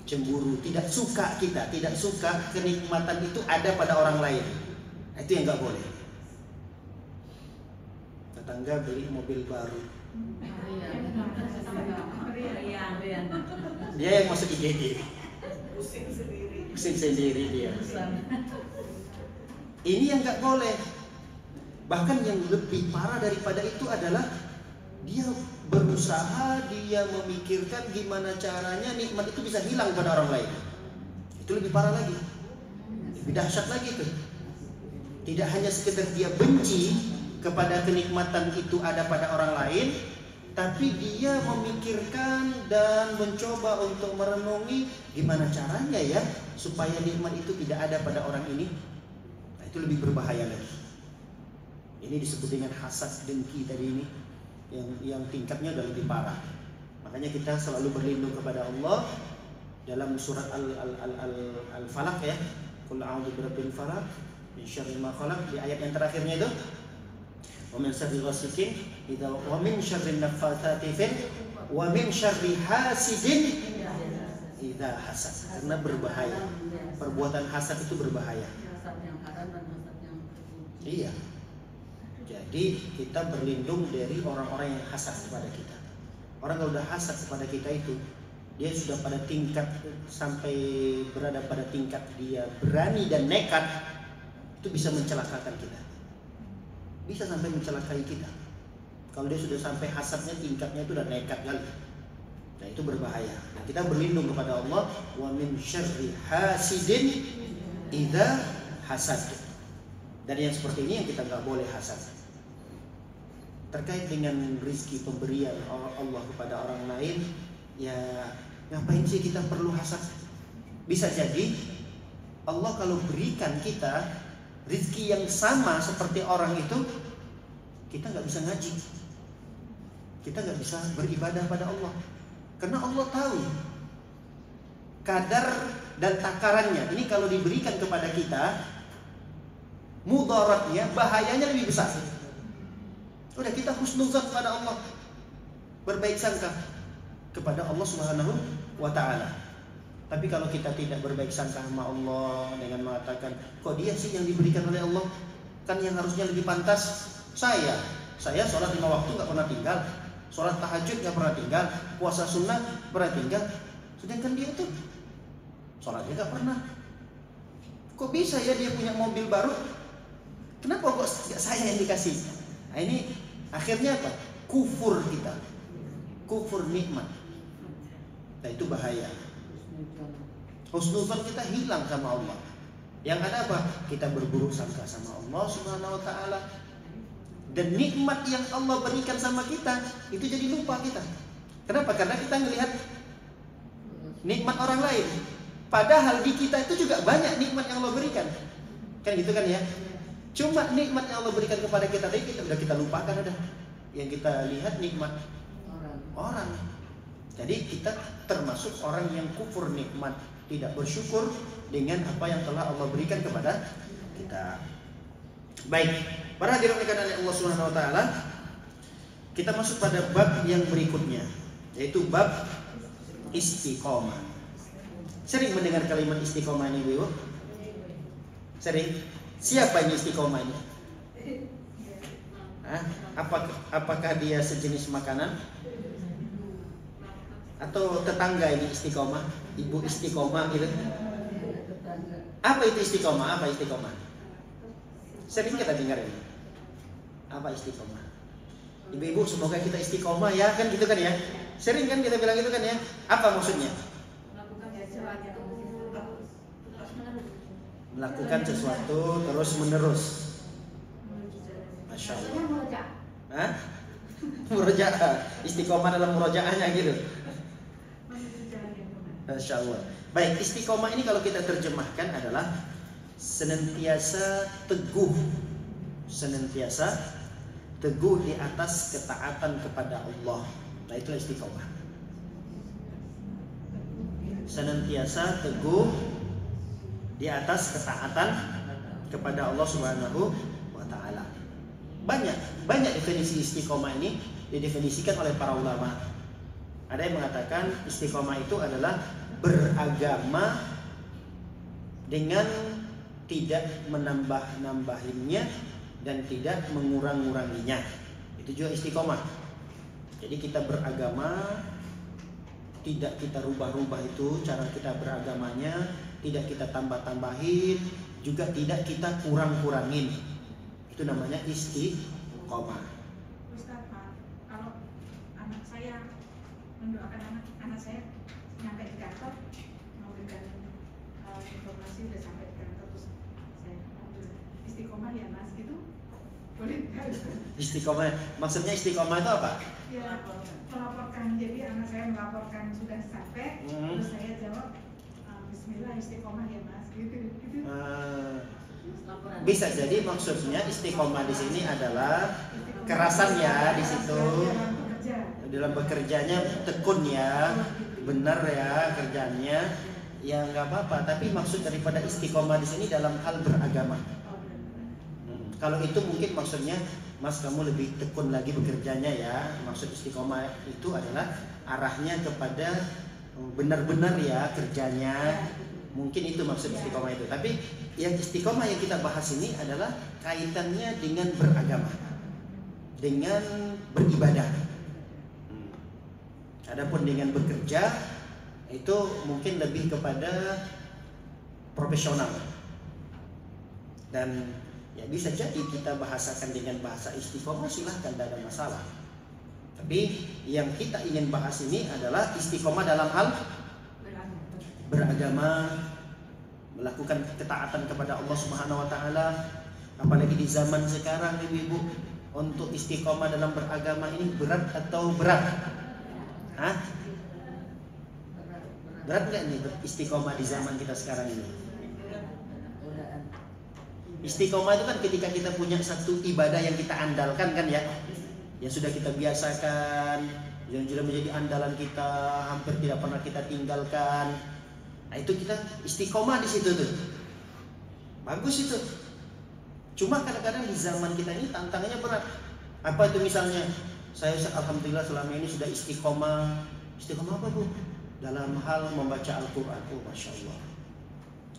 Cemburu, tidak suka kenikmatan itu ada pada orang lain. Itu yang nggak boleh. Tetangga beli mobil baru, Dia yang masuk IGD. Pusing sendiri dia. Ini yang nggak boleh. Bahkan yang lebih parah daripada itu adalah dia berusaha, dia memikirkan gimana caranya nikmat itu bisa hilang pada orang lain. Itu lebih parah lagi, lebih dahsyat lagi tuh. Tidak hanya sekedar dia benci kepada kenikmatan itu ada pada orang lain, tapi dia memikirkan dan mencoba untuk merenungi gimana caranya ya supaya nikmat itu tidak ada pada orang ini. Nah, itu lebih berbahaya lagi. Ini disebut dengan hasad dengki tadi ini, yang tingkatnya udah lebih parah. Makanya kita selalu berlindung kepada Allah dalam surat Al-Falaq ya. Qul a'udzu birabbil falaq min syarri ma khalaq, di ayat yang terakhirnya itu. Wa min syarri ghasikin idza wa min syarri naffatsati fil wa min syarri hasidin idza hasad. Karena berbahaya. Perbuatan hasad itu berbahaya. Iya. Jadi kita berlindung dari orang-orang yang hasad kepada kita. Orang kalau udah hasad kepada kita itu, dia sudah pada tingkat sampai berada pada tingkat dia berani dan nekat, itu bisa mencelakakan kita. Bisa sampai mencelakai kita. Kalau dia sudah sampai hasadnya tingkatnya itu udah nekat kali. Nah itu berbahaya. Nah, kita berlindung kepada Allah, wa min syarri hasidin idza hasad. Dan yang seperti ini yang kita nggak boleh hasad. Terkait dengan rizki pemberian Allah kepada orang lain, ya ngapain sih kita perlu hasad? Bisa jadi Allah kalau berikan kita rizki yang sama seperti orang itu, kita nggak bisa ngaji, kita nggak bisa beribadah pada Allah, karena Allah tahu kadar dan takarannya. Ini kalau diberikan kepada kita, mudaratnya, bahayanya lebih besar. Udah kita husnuzan kepada Allah, berbaik sangka kepada Allah Subhanahu wa ta'ala. Tapi kalau kita tidak berbaik sangka sama Allah dengan mengatakan, kok dia sih yang diberikan oleh Allah, kan yang harusnya lebih pantas saya sholat 5 waktu gak pernah tinggal, sholat tahajud gak pernah tinggal, puasa sunnah pernah tinggal, sedangkan dia tuh sholatnya gak pernah. Kok bisa ya dia punya mobil baru, kenapa kok gak saya yang dikasih? Nah ini akhirnya apa? Kufur kita, kufur nikmat. Nah itu bahaya. Husnuzan kita hilang sama Allah. Yang ada apa? Kita berburuk sangka sama Allah Subhanahu wa ta'ala. Dan nikmat yang Allah berikan sama kita itu jadi lupa kita. Kenapa? Karena kita melihat nikmat orang lain, padahal di kita itu juga banyak nikmat yang Allah berikan. Kan gitu kan ya? Cuma nikmat yang Allah berikan kepada kita tadi kita lupakan ada. Yang kita lihat nikmat orang. Jadi kita termasuk orang yang kufur nikmat, tidak bersyukur dengan apa yang telah Allah berikan kepada kita. Baik, para hadirin oleh Allah Subhanahu wa taala, kita masuk pada bab yang berikutnya, yaitu bab istiqomah. Sering mendengar kalimat istiqomah ini, Bu? Sering? Siapa ini istiqomah ini? Apakah dia sejenis makanan? Atau tetangga ini istiqomah? Ibu istiqomah gitu? Apa itu istiqomah? Apa istiqomah? Sering kita dengar ini. Apa istiqomah? Ibu-ibu semoga kita istiqomah ya, kan gitu kan ya? Sering kan kita bilang gitu kan ya? Apa maksudnya? Melakukan sesuatu terus menerus. Masya Allah. Hah? Murojaah. Istiqomah dalam murojaahnya gitu. Masya Allah. Baik, istiqomah ini kalau kita terjemahkan adalah senantiasa teguh. Senantiasa teguh di atas ketaatan kepada Allah. Nah itulah istiqomah. Senantiasa teguh di atas ketaatan kepada Allah Subhanahu wa ta'ala. Banyak definisi istiqomah ini didefinisikan oleh para ulama. Ada yang mengatakan istiqomah itu adalah beragama dengan tidak menambah-nambahinnya dan tidak mengurang-nguranginya. Itu juga istiqomah. Jadi kita beragama tidak kita rubah-rubah itu cara kita beragamanya, tidak kita tambah-tambahin, juga tidak kita kurang-kurangin. Itu namanya istiqomah. Ustaz, Pak, kalau anak saya mendoakan anak saya nyampe di kantor mau berikan informasi udah sampai di kantor, terus saya istiqomah ya Mas gitu, boleh nggak? Istiqomah, maksudnya istiqomah itu apa? Ya, melaporkan, jadi anak saya melaporkan sudah sampai, terus saya jawab Bismillah istiqomah ya Mas gitu. Bisa jadi maksudnya istiqomah di sini adalah kerasan ya di situ, dalam bekerjanya tekun ya, benar ya kerjanya, ya nggak apa-apa. Tapi maksud daripada istiqomah di sini dalam hal beragama. Kalau itu mungkin maksudnya, Mas kamu lebih tekun lagi bekerjanya ya. Maksud istiqomah itu adalah arahnya kepada benar-benar ya kerjanya. Mungkin itu maksud istiqomah itu. Tapi yang istiqomah yang kita bahas ini adalah kaitannya dengan beragama, dengan beribadah. Adapun dengan bekerja itu mungkin lebih kepada profesional. Dan ya bisa jadi kita bahasakan dengan bahasa istiqomah, silahkan, tidak ada masalah. Tapi yang kita ingin bahas ini adalah istiqomah dalam hal beragama, melakukan ketaatan kepada Allah Subhanahu wa taala. Apalagi di zaman sekarang ibu-ibu, untuk istiqomah dalam beragama ini berat atau berat? Hah? Berat nggak nih istiqomah di zaman kita sekarang ini? Istiqomah itu kan ketika kita punya satu ibadah yang kita andalkan kan ya, yang sudah kita biasakan, yang sudah menjadi andalan kita, hampir tidak pernah kita tinggalkan. Nah itu kita istiqomah di situ tuh, bagus itu. Cuma kadang-kadang di zaman kita ini tantangannya berat. Apa itu misalnya? Saya alhamdulillah selama ini sudah istiqomah. Istiqomah apa bu? Dalam hal membaca Al-Quran. Oh masya Allah.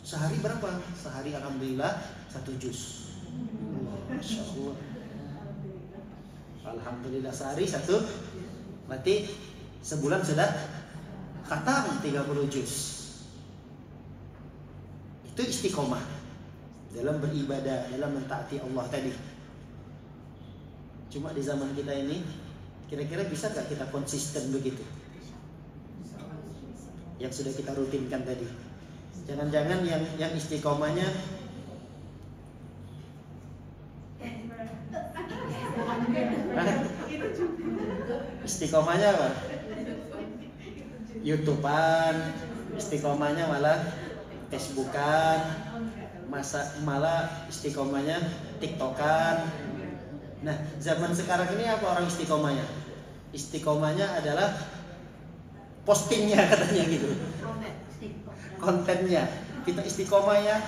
Sehari berapa? Sehari alhamdulillah 1 juz. Masya Allah. Alhamdulillah sehari 1. Berarti sebulan sudah khatam 30 juz. Itu istiqomah dalam beribadah, dalam mentaati Allah tadi. Cuma di zaman kita ini, kira-kira bisa gak kita konsisten begitu? Yang sudah kita rutinkan tadi. Jangan-jangan yang istiqomahnya istiqomahnya apa? YouTubean, istiqomahnya malah Facebookan, malah istiqomahnya TikTokan. Nah, zaman sekarang ini apa orang istiqomahnya? Istiqomahnya adalah postingnya katanya gitu. Kontennya. Kita istiqomah ya.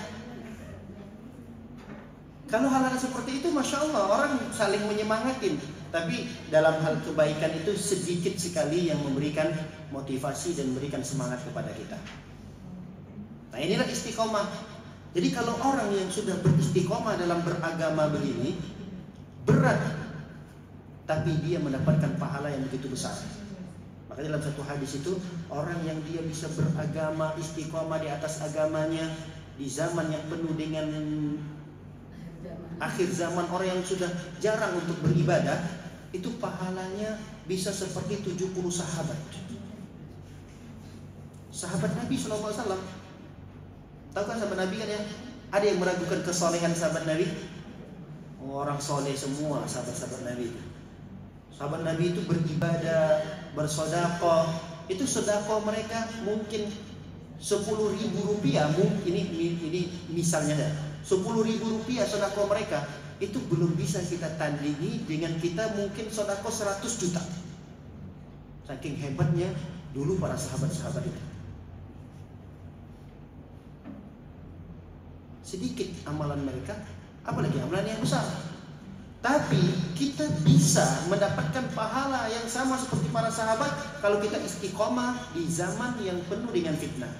Kalau hal-hal seperti itu Masya Allah orang saling menyemangatin. Tapi dalam hal kebaikan itu sedikit sekali yang memberikan motivasi dan memberikan semangat kepada kita. Nah inilah istiqomah. Jadi kalau orang yang sudah beristiqomah dalam beragama begini, berat, tapi dia mendapatkan pahala yang begitu besar. Makanya dalam satu hadis itu, orang yang dia bisa beragama, istiqomah di atas agamanya, di zaman yang penuh dengan akhir zaman, orang yang sudah jarang untuk beribadah, itu pahalanya bisa seperti 70 sahabat. Sahabat Nabi SAW. Tahu kan sahabat Nabi kan ya? Ada yang meragukan kesolehan sahabat Nabi? Orang soleh semua sahabat-sahabat Nabi. Sahabat Nabi itu beribadah, bersedekah. Itu sedekah mereka mungkin 10.000 rupiah. Ini misalnya ya. 10.000 rupiah sedekah mereka itu belum bisa kita tandingi dengan kita mungkin sedekah 100 juta. Saking hebatnya dulu para sahabat-sahabat itu. Sedikit amalan mereka, apalagi amalan yang besar. Tapi kita bisa mendapatkan pahala yang sama seperti para sahabat kalau kita istiqomah di zaman yang penuh dengan fitnah.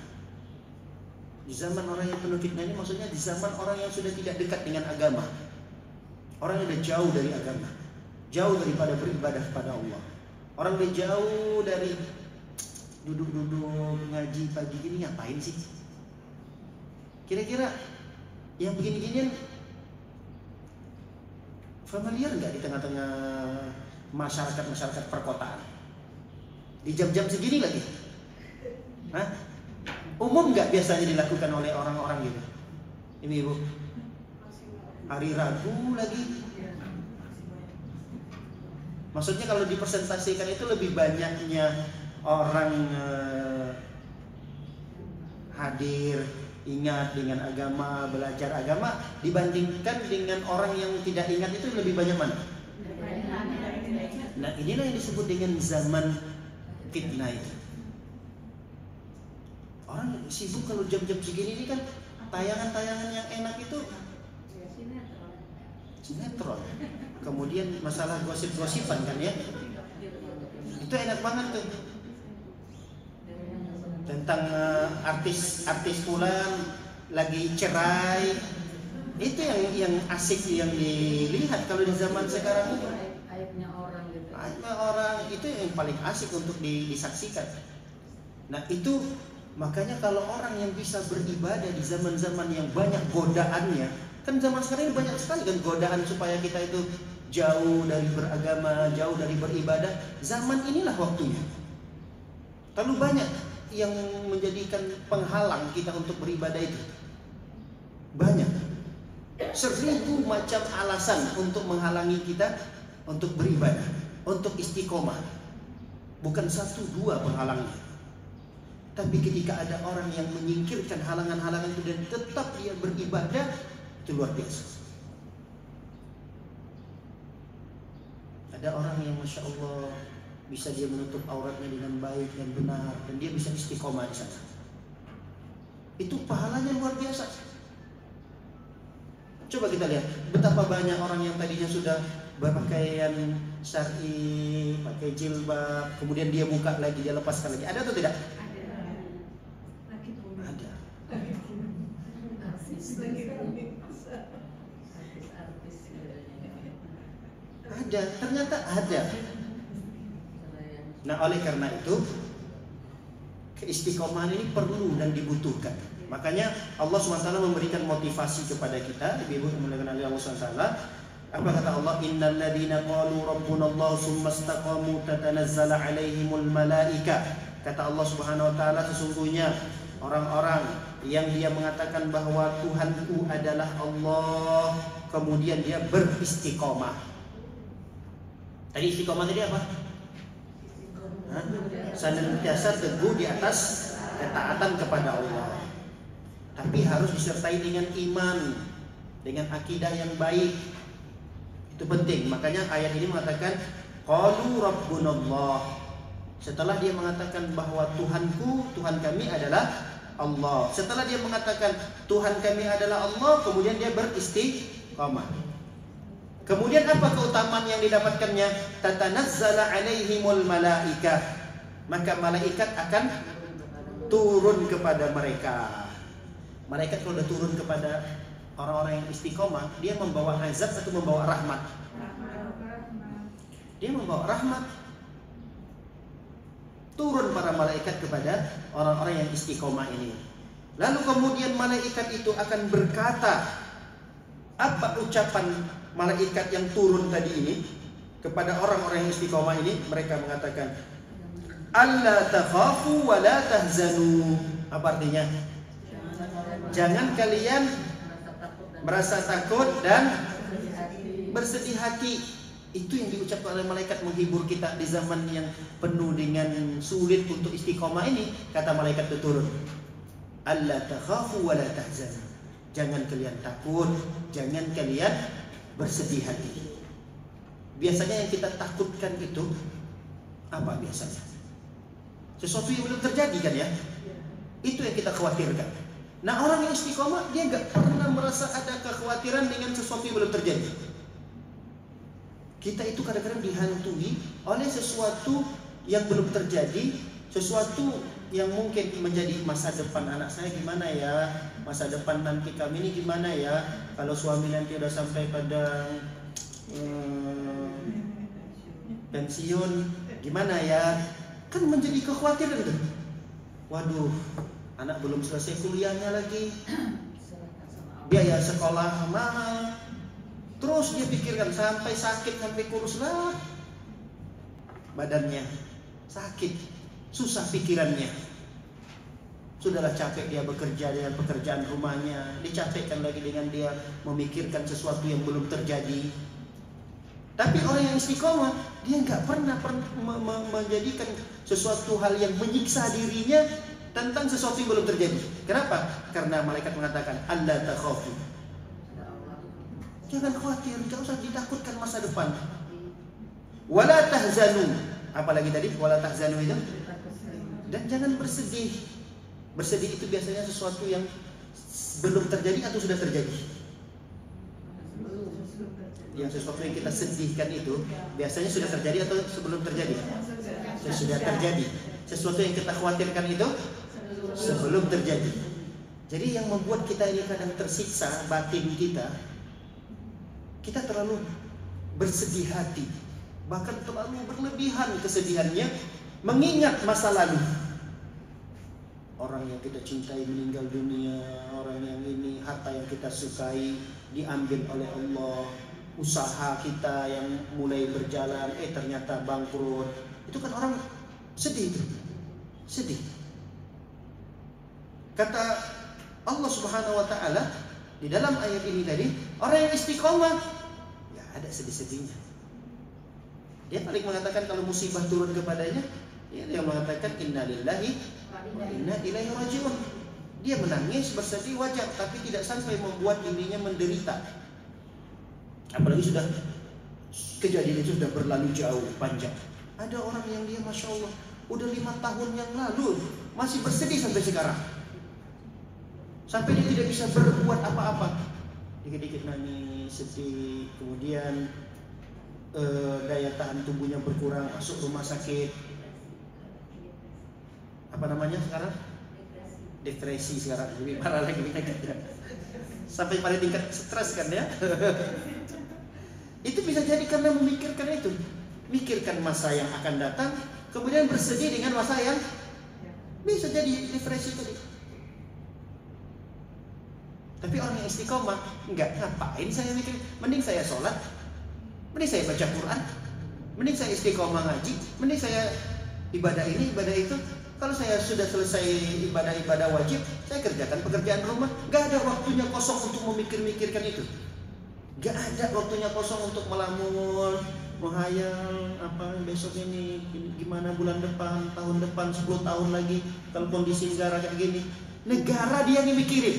Di zaman orang yang penuh fitnah ini maksudnya di zaman orang yang sudah tidak dekat dengan agama. Orang yang sudah jauh dari agama, jauh daripada beribadah kepada Allah. Orang yang jauh dari duduk-duduk ngaji pagi gini ngapain sih? Kira-kira yang begini-ginian familiar nggak di tengah-tengah masyarakat perkotaan? Di jam-jam segini lagi? Hah? Umum nggak biasanya dilakukan oleh orang-orang gitu? Ini ibu, hari Rabu lagi. Maksudnya kalau dipresentasikan itu lebih banyaknya orang hadir, ingat dengan agama, belajar agama dibandingkan dengan orang yang tidak ingat itu lebih banyak mana? Nah, inilah yang disebut dengan zaman fitnah itu. Orang sibuk kalau jam-jam segini ini kan tayangan-tayangan yang enak itu sinetron. Kemudian masalah gosip-gosipan kan ya. Itu enak banget tuh. Tentang artis fulan lagi cerai. Itu yang asik yang dilihat kalau di zaman sekarang itu. Aibnya orang gitu. Aibnya orang itu yang paling asik untuk disaksikan. Nah, itu makanya kalau orang yang bisa beribadah di zaman-zaman yang banyak godaannya, kan zaman sekarang ini banyak sekali kan godaan supaya kita itu jauh dari beragama, jauh dari beribadah. Zaman inilah waktunya. Terlalu banyak yang menjadikan penghalang kita untuk beribadah itu. Banyak. 1000 macam alasan untuk menghalangi kita untuk beribadah, untuk istiqomah. Bukan 1-2 penghalangnya. Tapi ketika ada orang yang menyingkirkan halangan-halangan itu dan tetap dia beribadah, itu luar biasa. Ada orang yang Masya Allah bisa dia menutup auratnya dengan baik dan benar, dan dia bisa istiqomah di sana. Itu pahalanya luar biasa. Coba kita lihat betapa banyak orang yang tadinya sudah berpakaian syar'i, pakai jilbab, kemudian dia buka lagi, dia lepaskan lagi. Ada atau tidak? Ada. Ada, ternyata ada. Nah, oleh karena itu keistiqomahan ini perlu dan dibutuhkan. Makanya Allah SWT memberikan motivasi kepada kita, ibu yang dimuliakan oleh Allah SWT. Apa kata Allah? Innal ladzina qalu rabbunallahu tsumma istaqamu tatanazzalu alaihimul malaika. Kata Allah Subhanahu wa taala, sesungguhnya orang-orang yang dia mengatakan bahwa Tuhanku adalah Allah, kemudian dia beristiqomah. Tadi istiqomah tadi apa? Senantiasa teguh di atas ketaatan kepada Allah. Tapi harus disertai dengan iman, dengan akidah yang baik. Itu penting. Makanya ayat ini mengatakan qalu rabbunallah. Setelah dia mengatakan bahwa Tuhanku, Tuhan kami adalah Allah. Setelah dia mengatakan Tuhan kami adalah Allah, kemudian dia beristiqomah. Kemudian apa keutamaan yang didapatkannya? Tatanazzala alaihimul malaikah. Maka malaikat akan turun kepada mereka. Malaikat kalau sudah turun kepada orang-orang yang istiqomah, dia membawa azab atau membawa rahmat? Dia membawa rahmat. Turun para malaikat kepada orang-orang yang istiqomah ini. Lalu kemudian malaikat itu akan berkata, apa ucapan malaikat yang turun tadi ini kepada orang-orang yang istiqomah ini? Mereka mengatakan, alla takhafu wa la tahzanu. Apa artinya? Jangan kalian merasa takut dan bersedih hati. Itu yang diucapkan oleh malaikat menghibur kita di zaman yang penuh dengan sulit untuk istiqomah ini. Kata malaikat itu turun, alla takhafu wa la tahzanu. Jangan kalian takut, jangan kalian bersedih hati. Biasanya yang kita takutkan itu apa biasanya? Sesuatu yang belum terjadi kan ya? Itu yang kita khawatirkan. Nah, orang yang istiqomah dia nggak pernah merasa ada kekhawatiran dengan sesuatu yang belum terjadi. Kita itu kadang-kadang dihantui oleh sesuatu yang belum terjadi, sesuatu yang mungkin menjadi masa depan anak saya gimana ya, masa depan nanti kami ini gimana ya, kalau suami nanti udah sampai pada pensiun gimana ya. Kan menjadi kekhawatiran tuh. Waduh, anak belum selesai kuliahnya lagi, biaya sekolah mahal. Terus dia pikirkan sampai sakit, sampai kurus lah badannya, sakit, susah pikirannya. Sudahlah capek dia bekerja dengan pekerjaan rumahnya, dicapekkan lagi dengan dia memikirkan sesuatu yang belum terjadi. Tapi orang yang istiqomah, dia nggak pernah menjadikan sesuatu hal yang menyiksa dirinya tentang sesuatu yang belum terjadi. Kenapa? Karena malaikat mengatakan, Allah takhafu. Jangan khawatir, jangan usah ditakutkan masa depan. Wala tahzanu. Apalagi tadi, wala tahzanu itu. Dan jangan bersedih. Bersedih itu biasanya sesuatu yang belum terjadi atau sudah terjadi. Yang sesuatu yang kita sedihkan itu biasanya sudah terjadi atau sebelum terjadi? Sudah terjadi. Sesuatu yang kita khawatirkan itu sebelum terjadi. Jadi yang membuat kita ini kadang tersiksa batin kita terlalu bersedih hati, bahkan terlalu berlebihan kesedihannya, mengingat masa lalu. Orang yang kita cintai meninggal dunia, orang yang ini, harta yang kita sukai diambil oleh Allah, usaha kita yang mulai berjalan ternyata bangkrut. Itu kan orang sedih itu. Sedih. Kata Allah Subhanahu wa taala di dalam ayat ini tadi, orang yang istiqomah ya ada sedih-sedihnya. Dia paling mengatakan kalau musibah turun kepadanya, dia mengatakan innalillahi wa inna ilaihi rajiun. Dia menangis, bersedih wajar, tapi tidak sampai membuat dirinya menderita. Apalagi sudah kejadian itu sudah berlalu jauh panjang. Ada orang yang dia masya Allah udah 5 tahun yang lalu masih bersedih sampai sekarang, sampai dia tidak bisa berbuat apa-apa. Dikit-dikit nangis, sedih, kemudian daya tahan tubuhnya berkurang, masuk rumah sakit. Apa namanya sekarang? Depresi sekarang, lebih parah lagi penyakitnya. Sampai pada tingkat stres kan ya. Itu bisa jadi karena memikirkan itu, mikirkan masa yang akan datang, kemudian bersedih dengan masa yang bisa jadi depresi tadi. Tapi orang yang istiqomah enggak, ngapain saya mikir, mending saya sholat, mending saya baca Quran, mending saya istiqomah ngaji, mending saya ibadah ini, ibadah itu. Kalau saya sudah selesai ibadah-ibadah wajib, saya kerjakan pekerjaan rumah. Gak ada waktunya kosong untuk memikir-mikirkan itu. Gak ada waktunya kosong untuk melamun, menghayal apa besok ini, gimana bulan depan, tahun depan, 10 tahun lagi, kalau kondisi negara kayak gini. Negara dia yang mikirin.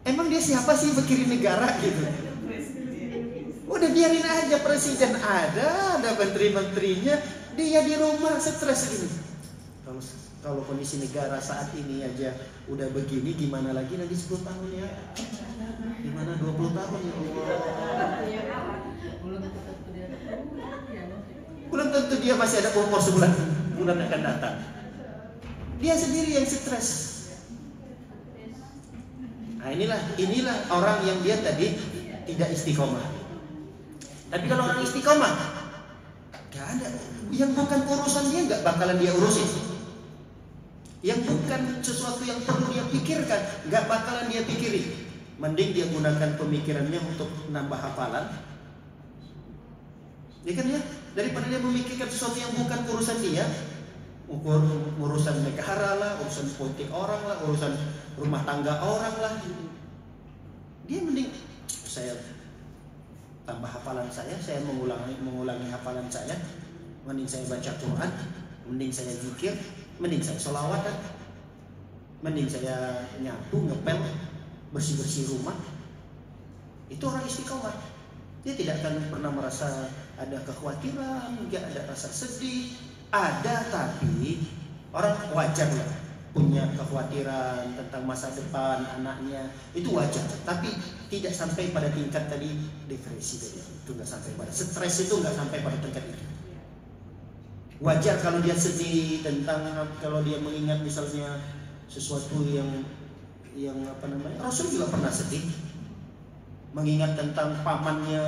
Emang dia siapa sih mikirin negara gitu? Udah biarin aja, presiden ada menteri-menterinya, dia di rumah stres gini. Kalau kondisi negara saat ini aja udah begini, gimana lagi nanti 10 tahun ya? Gimana 20 tahun ya Allah? Belum tentu dia masih ada umur sebulan akan datang. Dia sendiri yang stres. Nah inilah orang yang dia tadi tidak istiqomah. Tapi kalau orang istiqomah, gak ada yang bukan urusan dia, gak bakalan dia urusin. Yang bukan sesuatu yang perlu dia pikirkan, gak bakalan dia pikirin. Mending dia gunakan pemikirannya untuk nambah hafalan, ya kan ya, daripada dia memikirkan sesuatu yang bukan urusan dia. Urusan negara lah, urusan politik orang lah, urusan rumah tangga orang lah. Dia mending saya tambah hafalan saya mengulangi hafalan saya, mending saya baca Quran, mending saya zikir, mending saya sholawatan, mending saya nyapu, ngepel, bersih-bersih rumah. Itu orang istiqomah. Dia tidak akan pernah merasa ada kekhawatiran, tidak ada rasa sedih. Ada, tapi orang wajar lah punya kekhawatiran tentang masa depan anaknya, itu wajar. Tapi tidak sampai pada tingkat tadi depresi tadi, itu nggak sampai pada stres, itu nggak sampai pada tingkat itu. Wajar kalau dia sedih tentang, kalau dia mengingat misalnya sesuatu yang apa namanya, Rasul juga pernah sedih mengingat tentang pamannya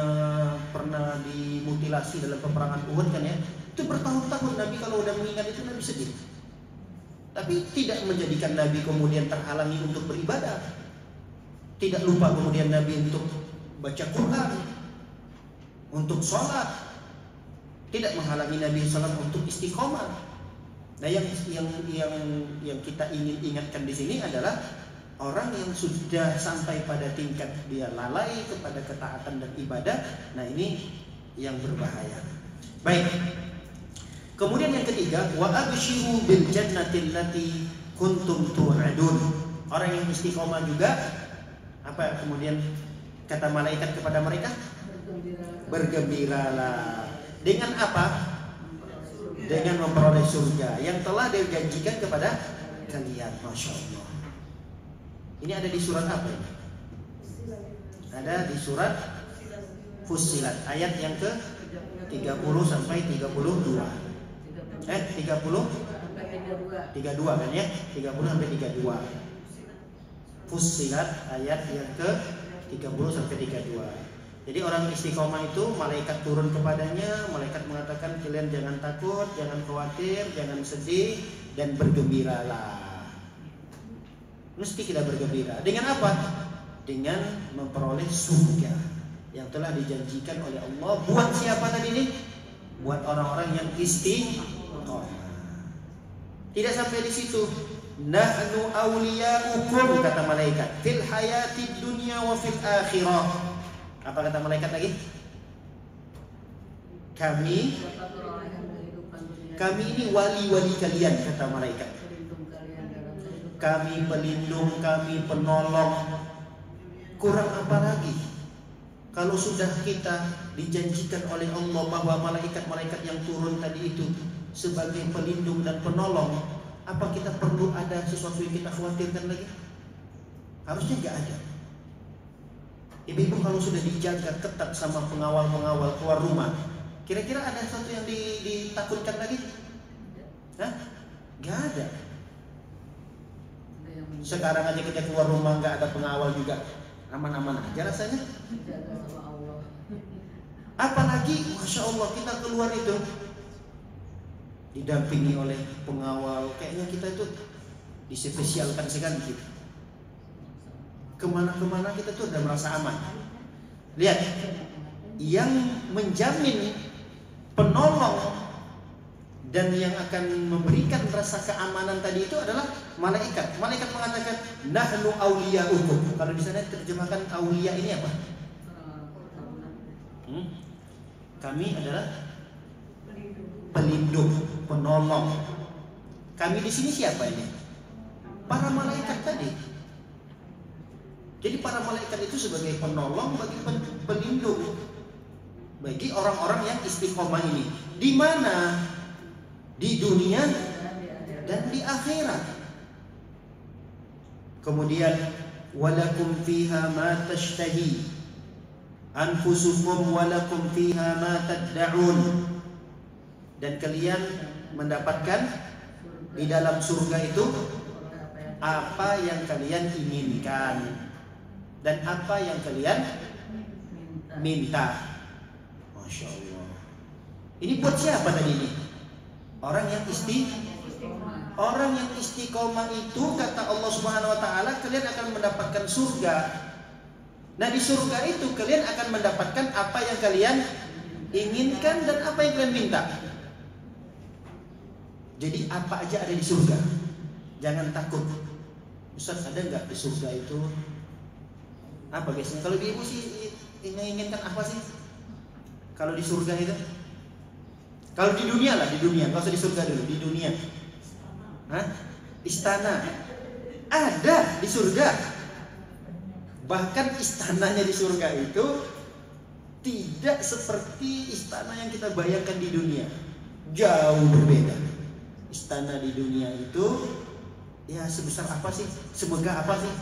pernah dimutilasi dalam peperangan Uhud kan ya. Itu bertahun-tahun Nabi kalau udah mengingat itu Nabi sedih. Tapi tidak menjadikan Nabi kemudian terhalangi untuk beribadah. Tidak lupa kemudian Nabi untuk baca Quran, untuk sholat. Tidak menghalangi Nabi SAW untuk istiqomah. Nah yang kita ingin ingatkan di sini adalah orang yang sudah sampai pada tingkat dia lalai kepada ketaatan dan ibadah. Nah ini yang berbahaya. Baik. Kemudian yang ketiga, wa abshiru bil jannati allati kuntum tu'adun. Orang yang istiqomah juga apa kemudian kata malaikat kepada mereka? Bergembiralah. Dengan apa? Dengan memperoleh surga yang telah dijanjikan kepada kalian. Masya Allah. Ini ada di surat apa ini? Ada di surat Fussilat ayat yang ke 30 sampai 32. 32 kan ya? 30 sampai 32. Fussilat ayat yang ke 30 sampai 32. Jadi orang istiqomah itu malaikat turun kepadanya, malaikat mengatakan kalian jangan takut, jangan khawatir, jangan sedih dan bergembiralah. Mesti kita bergembira. Dengan apa? Dengan memperoleh surga yang telah dijanjikan oleh Allah. Buat siapa tadi ini? Buat orang-orang yang istiqomah. Tidak sampai di situ. Nahnu awliya'ukum kata malaikat fil hayatid dunya wa fil akhirah. Apa kata malaikat lagi? Kami ini wali-wali kalian kata malaikat. Kami pelindung, kami penolong. Kurang apa lagi? Kalau sudah kita dijanjikan oleh Allah bahwa malaikat-malaikat yang turun tadi itu sebagai pelindung dan penolong, apa kita perlu ada sesuatu yang kita khawatirkan lagi? Harusnya nggak ada. Ibu-ibu kalau sudah dijaga ketat sama pengawal-pengawal keluar rumah, kira-kira ada sesuatu yang ditakutkan lagi? Hah? Nggak ada. Sekarang aja kita keluar rumah nggak ada pengawal juga, aman-aman aja rasanya. Apalagi, masya Allah kita keluar itu didampingi oleh pengawal, kayaknya kita itu dispesialkan sekali gitu. Kemana-kemana kita tuh udah merasa aman. Lihat, yang menjamin penolong dan yang akan memberikan rasa keamanan tadi itu adalah malaikat. Malaikat mengatakan nahnu awliya'ukum. Kalau di sana terjemahkan aulia ini apa? Kami adalah pelindung, penolong. Kami di sini siapa ini? Para malaikat tadi. Jadi para malaikat itu sebagai penolong bagi pelindung bagi orang-orang yang istiqomah ini. Di mana? Di dunia dan di akhirat. Kemudian walakum fiha ma tashtahi anfusukum walakum fiha ma tad'un. Dan kalian mendapatkan di dalam surga itu apa yang kalian inginkan dan apa yang kalian minta. Masya Allah. Ini buat siapa tadi ini? Orang yang istiqomah itu kata Allah Subhanahu wa taala kalian akan mendapatkan surga. Nah di surga itu kalian akan mendapatkan apa yang kalian inginkan dan apa yang kalian minta. Jadi apa aja ada di surga. Jangan takut. Ustaz, ada nggak di surga itu apa biasanya? Kalau ibu sih inginkan apa sih? Kalau di surga itu? Kalau di dunia lah, di dunia. Kalau di surga dulu, di dunia. Hah? Istana. Ada di surga. Bahkan istananya di surga itu tidak seperti istana yang kita bayangkan di dunia. Jauh berbeda. Istana di dunia itu ya sebesar apa sih? Semegah apa sih?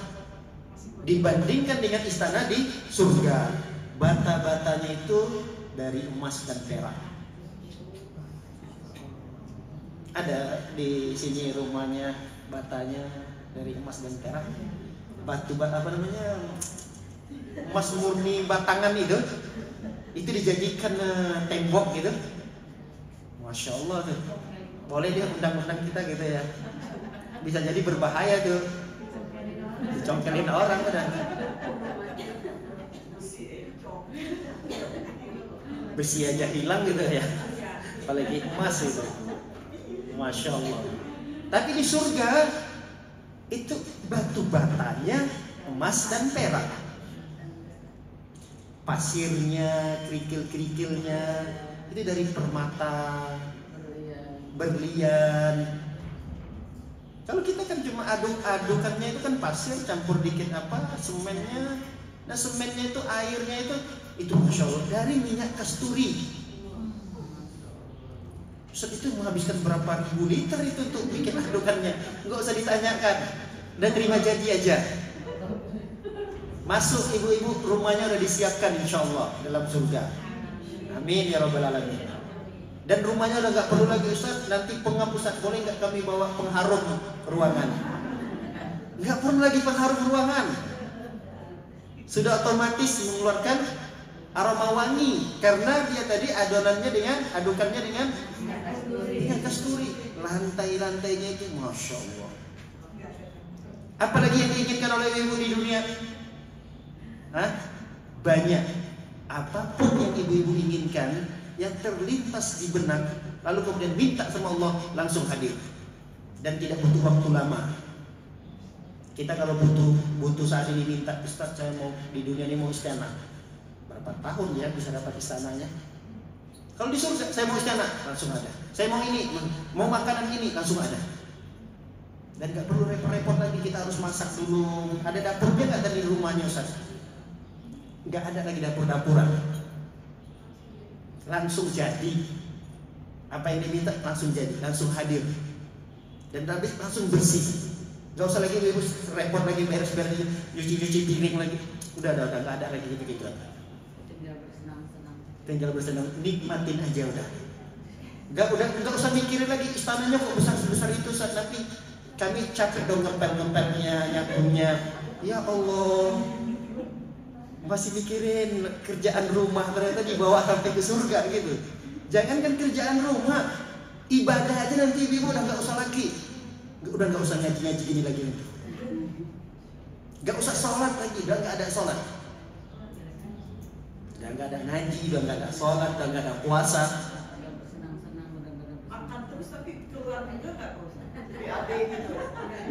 Dibandingkan dengan istana di surga. Bata-batanya itu dari emas dan perak. Ada di sini rumahnya batanya dari emas dan perak. Batu apa namanya? emas murni batangan itu dijadikan tembok gitu. Masya Allah tuh. Boleh dia undang-undang kita gitu ya. Bisa jadi berbahaya tuh. Dicongkelin orang udah. Besi aja hilang gitu ya. Apalagi emas itu. Masya Allah. Tapi di surga itu batu batanya emas dan perak. Pasirnya, kerikil-kerikilnya itu dari permata, berlian. Kalau kita kan cuma aduk-adukannya itu kan pasir campur dikit semennya. Nah semennya itu airnya itu Masya Allah dari minyak kasturi. Ustaz itu menghabiskan berapa ribu liter itu untuk bikin adukannya. Enggak usah ditanyakan. Dan terima janji aja. Masuk ibu-ibu, rumahnya udah disiapkan insya Allah dalam surga. Amin ya rabbal alamin. Dan rumahnya udah gak perlu lagi Ustaz, nanti penghapusan, boleh gak kami bawa pengharum ruangan? Gak perlu lagi pengharum ruangan. Sudah otomatis mengeluarkan aroma wangi karena dia tadi adukannya dengan kasturi. Lantai-lantainya itu Masya Allah. Apalagi yang diinginkan oleh ibu di dunia? Banyak. Apapun yang ibu-ibu inginkan, yang terlintas di benak, lalu kemudian minta sama Allah, langsung hadir. Dan tidak butuh waktu lama. Kita kalau butuh saat ini minta, Ustaz saya mau di dunia ini mau istana. Berapa tahun ya bisa dapat istananya? Kalau di surga, saya mau istana, langsung ada. Saya mau ini, mau makanan ini, langsung ada. Dan gak perlu repot-repot lagi, kita harus masak dulu. Ada dapurnya gak dari rumahnya Ustaz? Gak ada lagi dapur-dapuran. Langsung jadi. Apa yang diminta langsung jadi, langsung hadir. Dan habis langsung bersih. Gak usah lagi repot lagi beres-beres, nyuci-nyuci piring lagi. Udah gak ada lagi gitu-gitu. Tinggal bersenang, nikmatin aja udah. Gak usah mikirin lagi istananya kok besar-besar itu saat nanti kami capek dong ngempel-ngempelnya, nyapunya. Ya Allah, masih mikirin kerjaan rumah ternyata dibawa sampai ke surga gitu. Jangankan kerjaan rumah, ibadah aja nanti ibu udah gak usah lagi. Udah gak usah ngaji-ngaji gini lagi. Gak usah sholat lagi, udah gak ada sholat. Udah gak ada ngaji, udah gak ada sholat, udah gak ada puasa. Makan terus tapi keluar juga gak usah.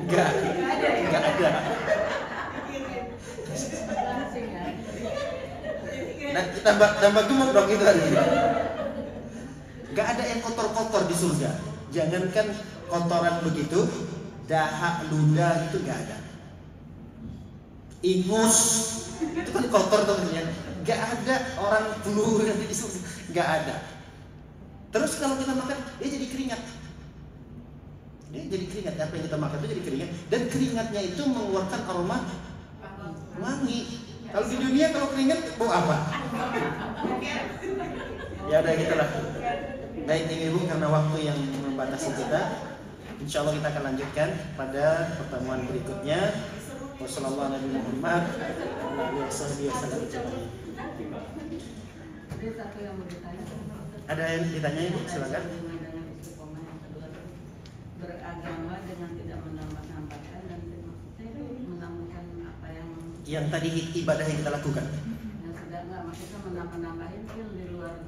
Gak ada. Nah, tambah gemuk dong itu hari ini. Gak ada yang kotor-kotor di surga. Jangankan kotoran begitu, dahak, ludah itu gak ada. Ingus itu kan kotor tuh kan. Gak ada orang flu nanti di surga. Gak ada. Terus kalau kita makan, dia jadi keringat. Apa yang kita makan itu jadi keringat. Dan keringatnya itu mengeluarkan aroma wangi. Kalau di dunia kalau keringat bau apa? Ya udah gitulah. Baik ibu karena waktu yang membatasi kita, insya Allah kita akan lanjutkan pada pertemuan berikutnya. Wassalamualaikum warahmatullahi wabarakatuh. Ada yang ditanya ibu? Silakan. Beragama dengan tidak menambah-nambahkan dan maksudnya itu menambahkan apa yang tadi ibadah yang kita lakukan. Yang sudah nggak maksudnya menambah-nambahin itu di luar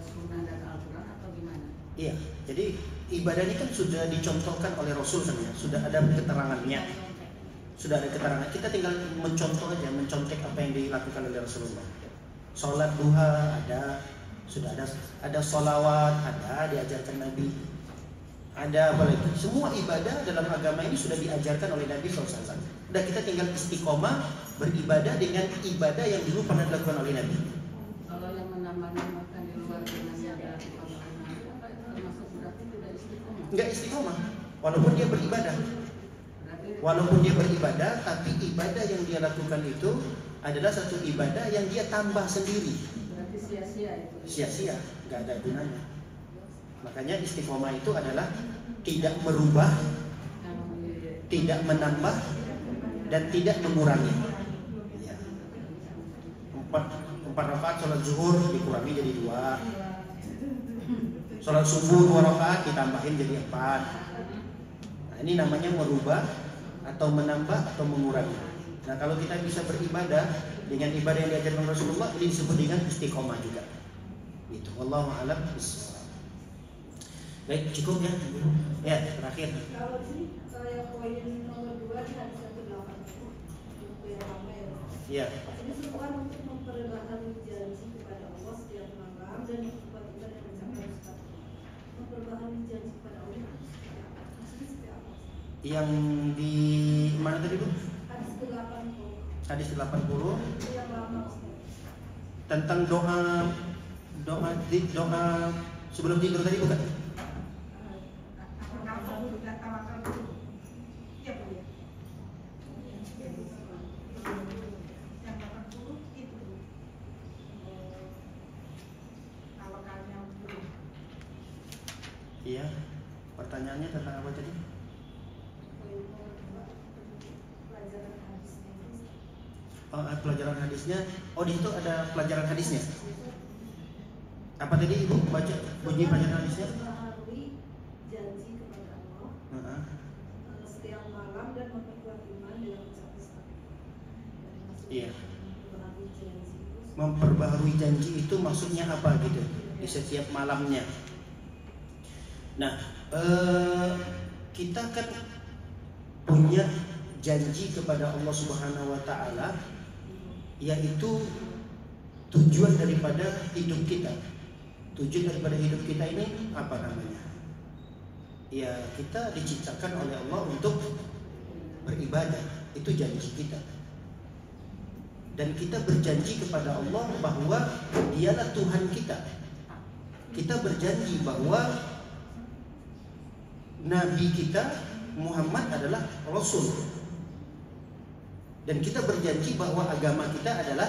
sunnah dan Al-Quran atau gimana? Iya, jadi ibadah ini kan sudah dicontohkan oleh Rasul sebenarnya, sudah ada keterangannya. Sudah ada keterangan. Kita tinggal mencontoh aja, mencontek apa yang dilakukan oleh Rasulullah. Sholat duha ada, sudah ada sholawat, ada diajarkan Nabi. Ada apa lagi? Semua ibadah dalam agama ini sudah diajarkan oleh Nabi SAW. Udah kita tinggal istiqomah beribadah dengan ibadah yang dulu pernah dilakukan oleh Nabi. Kalau yang menambah-nambahkan di luar dengan ada apa itu termasuk berarti tidak istiqomah? Enggak istiqomah, walaupun dia beribadah, tapi ibadah yang dia lakukan itu adalah satu ibadah yang dia tambah sendiri. Berarti sia-sia itu. Sia-sia, nggak ada gunanya. Makanya istiqomah itu adalah tidak merubah, tidak menambah, dan tidak mengurangi. Ya. 4 rakaat sholat zuhur dikurangi jadi 2. Sholat subuh 2 rakaat ditambahin jadi 4. Nah, ini namanya merubah atau menambah atau mengurangi. Nah, kalau kita bisa beribadah dengan ibadah yang diajarkan Rasulullah, ini disebut dengan istiqomah juga. Itu. Wallahu a'lam bishawab. Baik, cukup ya. Ya, terakhir. Kalau ini saya poin nomor 2 di hadis 180 itu yang ramai ya. Iya. Ini seruan untuk memperbaharui janji kepada Allah setiap malam dan memperkuat iman yang mencapai ustaz. Memperbaharui janji kepada Allah maksudnya seperti apa? Yang di mana tadi Bu? Hadis ke-80. Hadis 80 Itu yang lama Ustaz. tentang doa sebelum tidur tadi bukan? Tawakal dulu. Iya Bu ya. Yang 80 itu Bu. Tawakalnya dulu. Iya. Pertanyaannya tentang apa tadi? Poin nomor 2 pelajaran hadisnya itu. Pelajaran hadisnya. Oh, di situ ada pelajaran hadisnya. Apa tadi Ibu baca bunyi pelajaran hadisnya? Memperbaharui janji kepada Allah setiap malam dan memperkuat iman dengan mencapai stabil. Iya. Memperbaharui janji itu Memperbaharui janji itu maksudnya apa gitu di setiap malamnya. Nah, kita kan punya janji kepada Allah Subhanahu wa taala, yaitu tujuan daripada hidup kita. Tujuan daripada hidup kita ini apa namanya? Ya, kita diciptakan oleh Allah untuk beribadah. Itu janji kita. Dan kita berjanji kepada Allah bahwa Dialah Tuhan kita. Kita berjanji bahwa Nabi kita Muhammad adalah Rasul. Dan kita berjanji bahwa agama kita adalah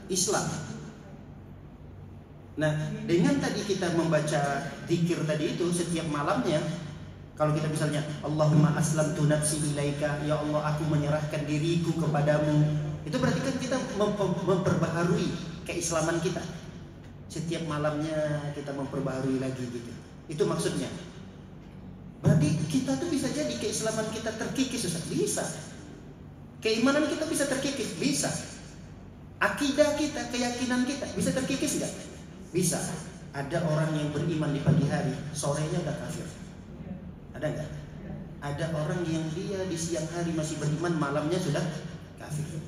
Islam. Nah, dengan tadi kita membaca zikir tadi itu setiap malamnya, kalau kita misalnya Allahumma aslamtu nafsi ilaika, ya Allah aku menyerahkan diriku kepadamu, itu berarti kan kita memperbaharui keislaman kita. Setiap malamnya kita memperbaharui lagi gitu. Itu maksudnya. Berarti kita tuh bisa jadi keislaman kita terkikis, Ustaz. Bisa. Keimanan kita bisa terkikis, bisa. Akidah kita, keyakinan kita bisa terkikis enggak? Bisa. Ada orang yang beriman di pagi hari, sorenya udah kafir. Ada enggak? Ada orang yang dia di siang hari masih beriman, malamnya sudah kafir.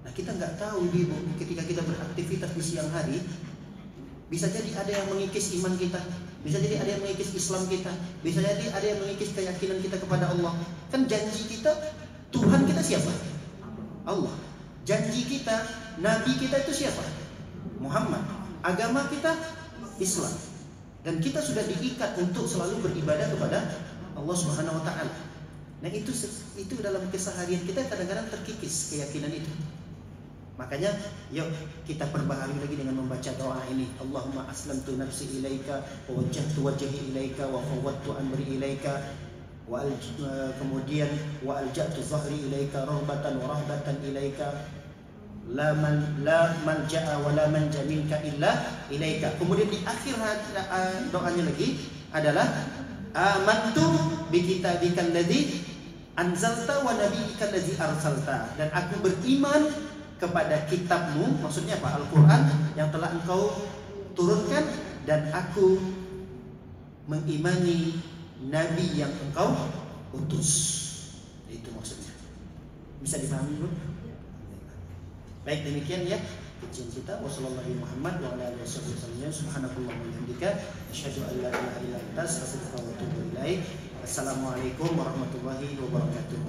Nah, kita nggak tahu Ibu, ketika kita beraktivitas di siang hari, bisa jadi ada yang mengikis iman kita, bisa jadi ada yang mengikis Islam kita, bisa jadi ada yang mengikis keyakinan kita kepada Allah. Kan janji kita, Tuhan kita siapa? Allah. Janji kita, Nabi kita itu siapa? Muhammad. Agama kita Islam. Dan kita sudah diikat untuk selalu beribadah kepada Allah Subhanahu wa taala. Nah, itu dalam keseharian kita kadang-kadang terkikis keyakinan itu. Makanya yuk kita perbaharui lagi dengan membaca doa ini. Allahumma aslamtu nafsi ilaika wa wajjahtu wajhi ilaika wa fawwadtu amri ilaika wa kemudian wa alja'tu dhahri ilaika rahbatan wa rahbatan ilaika la malja'a wa la manja minka illa ilaika. Kemudian di akhir doanya lagi adalah amantu bi kitabikal ladzi anzalta wa nabiyyikal ladzi arsalta. Dan aku beriman kepada kitabmu, maksudnya apa? Al-Quran yang telah engkau turunkan, dan aku mengimani Nabi yang engkau utus. Itu maksudnya. Bisa dipahami dulu? Baik, demikian ya kajian kita. Wassalamualaikum warahmatullahi wabarakatuh. Subhanakallahumma wa bihamdika asyhadu an la ilaha illa anta astaghfiruka wa atubu ilaik. Assalamualaikum warahmatullahi wabarakatuh.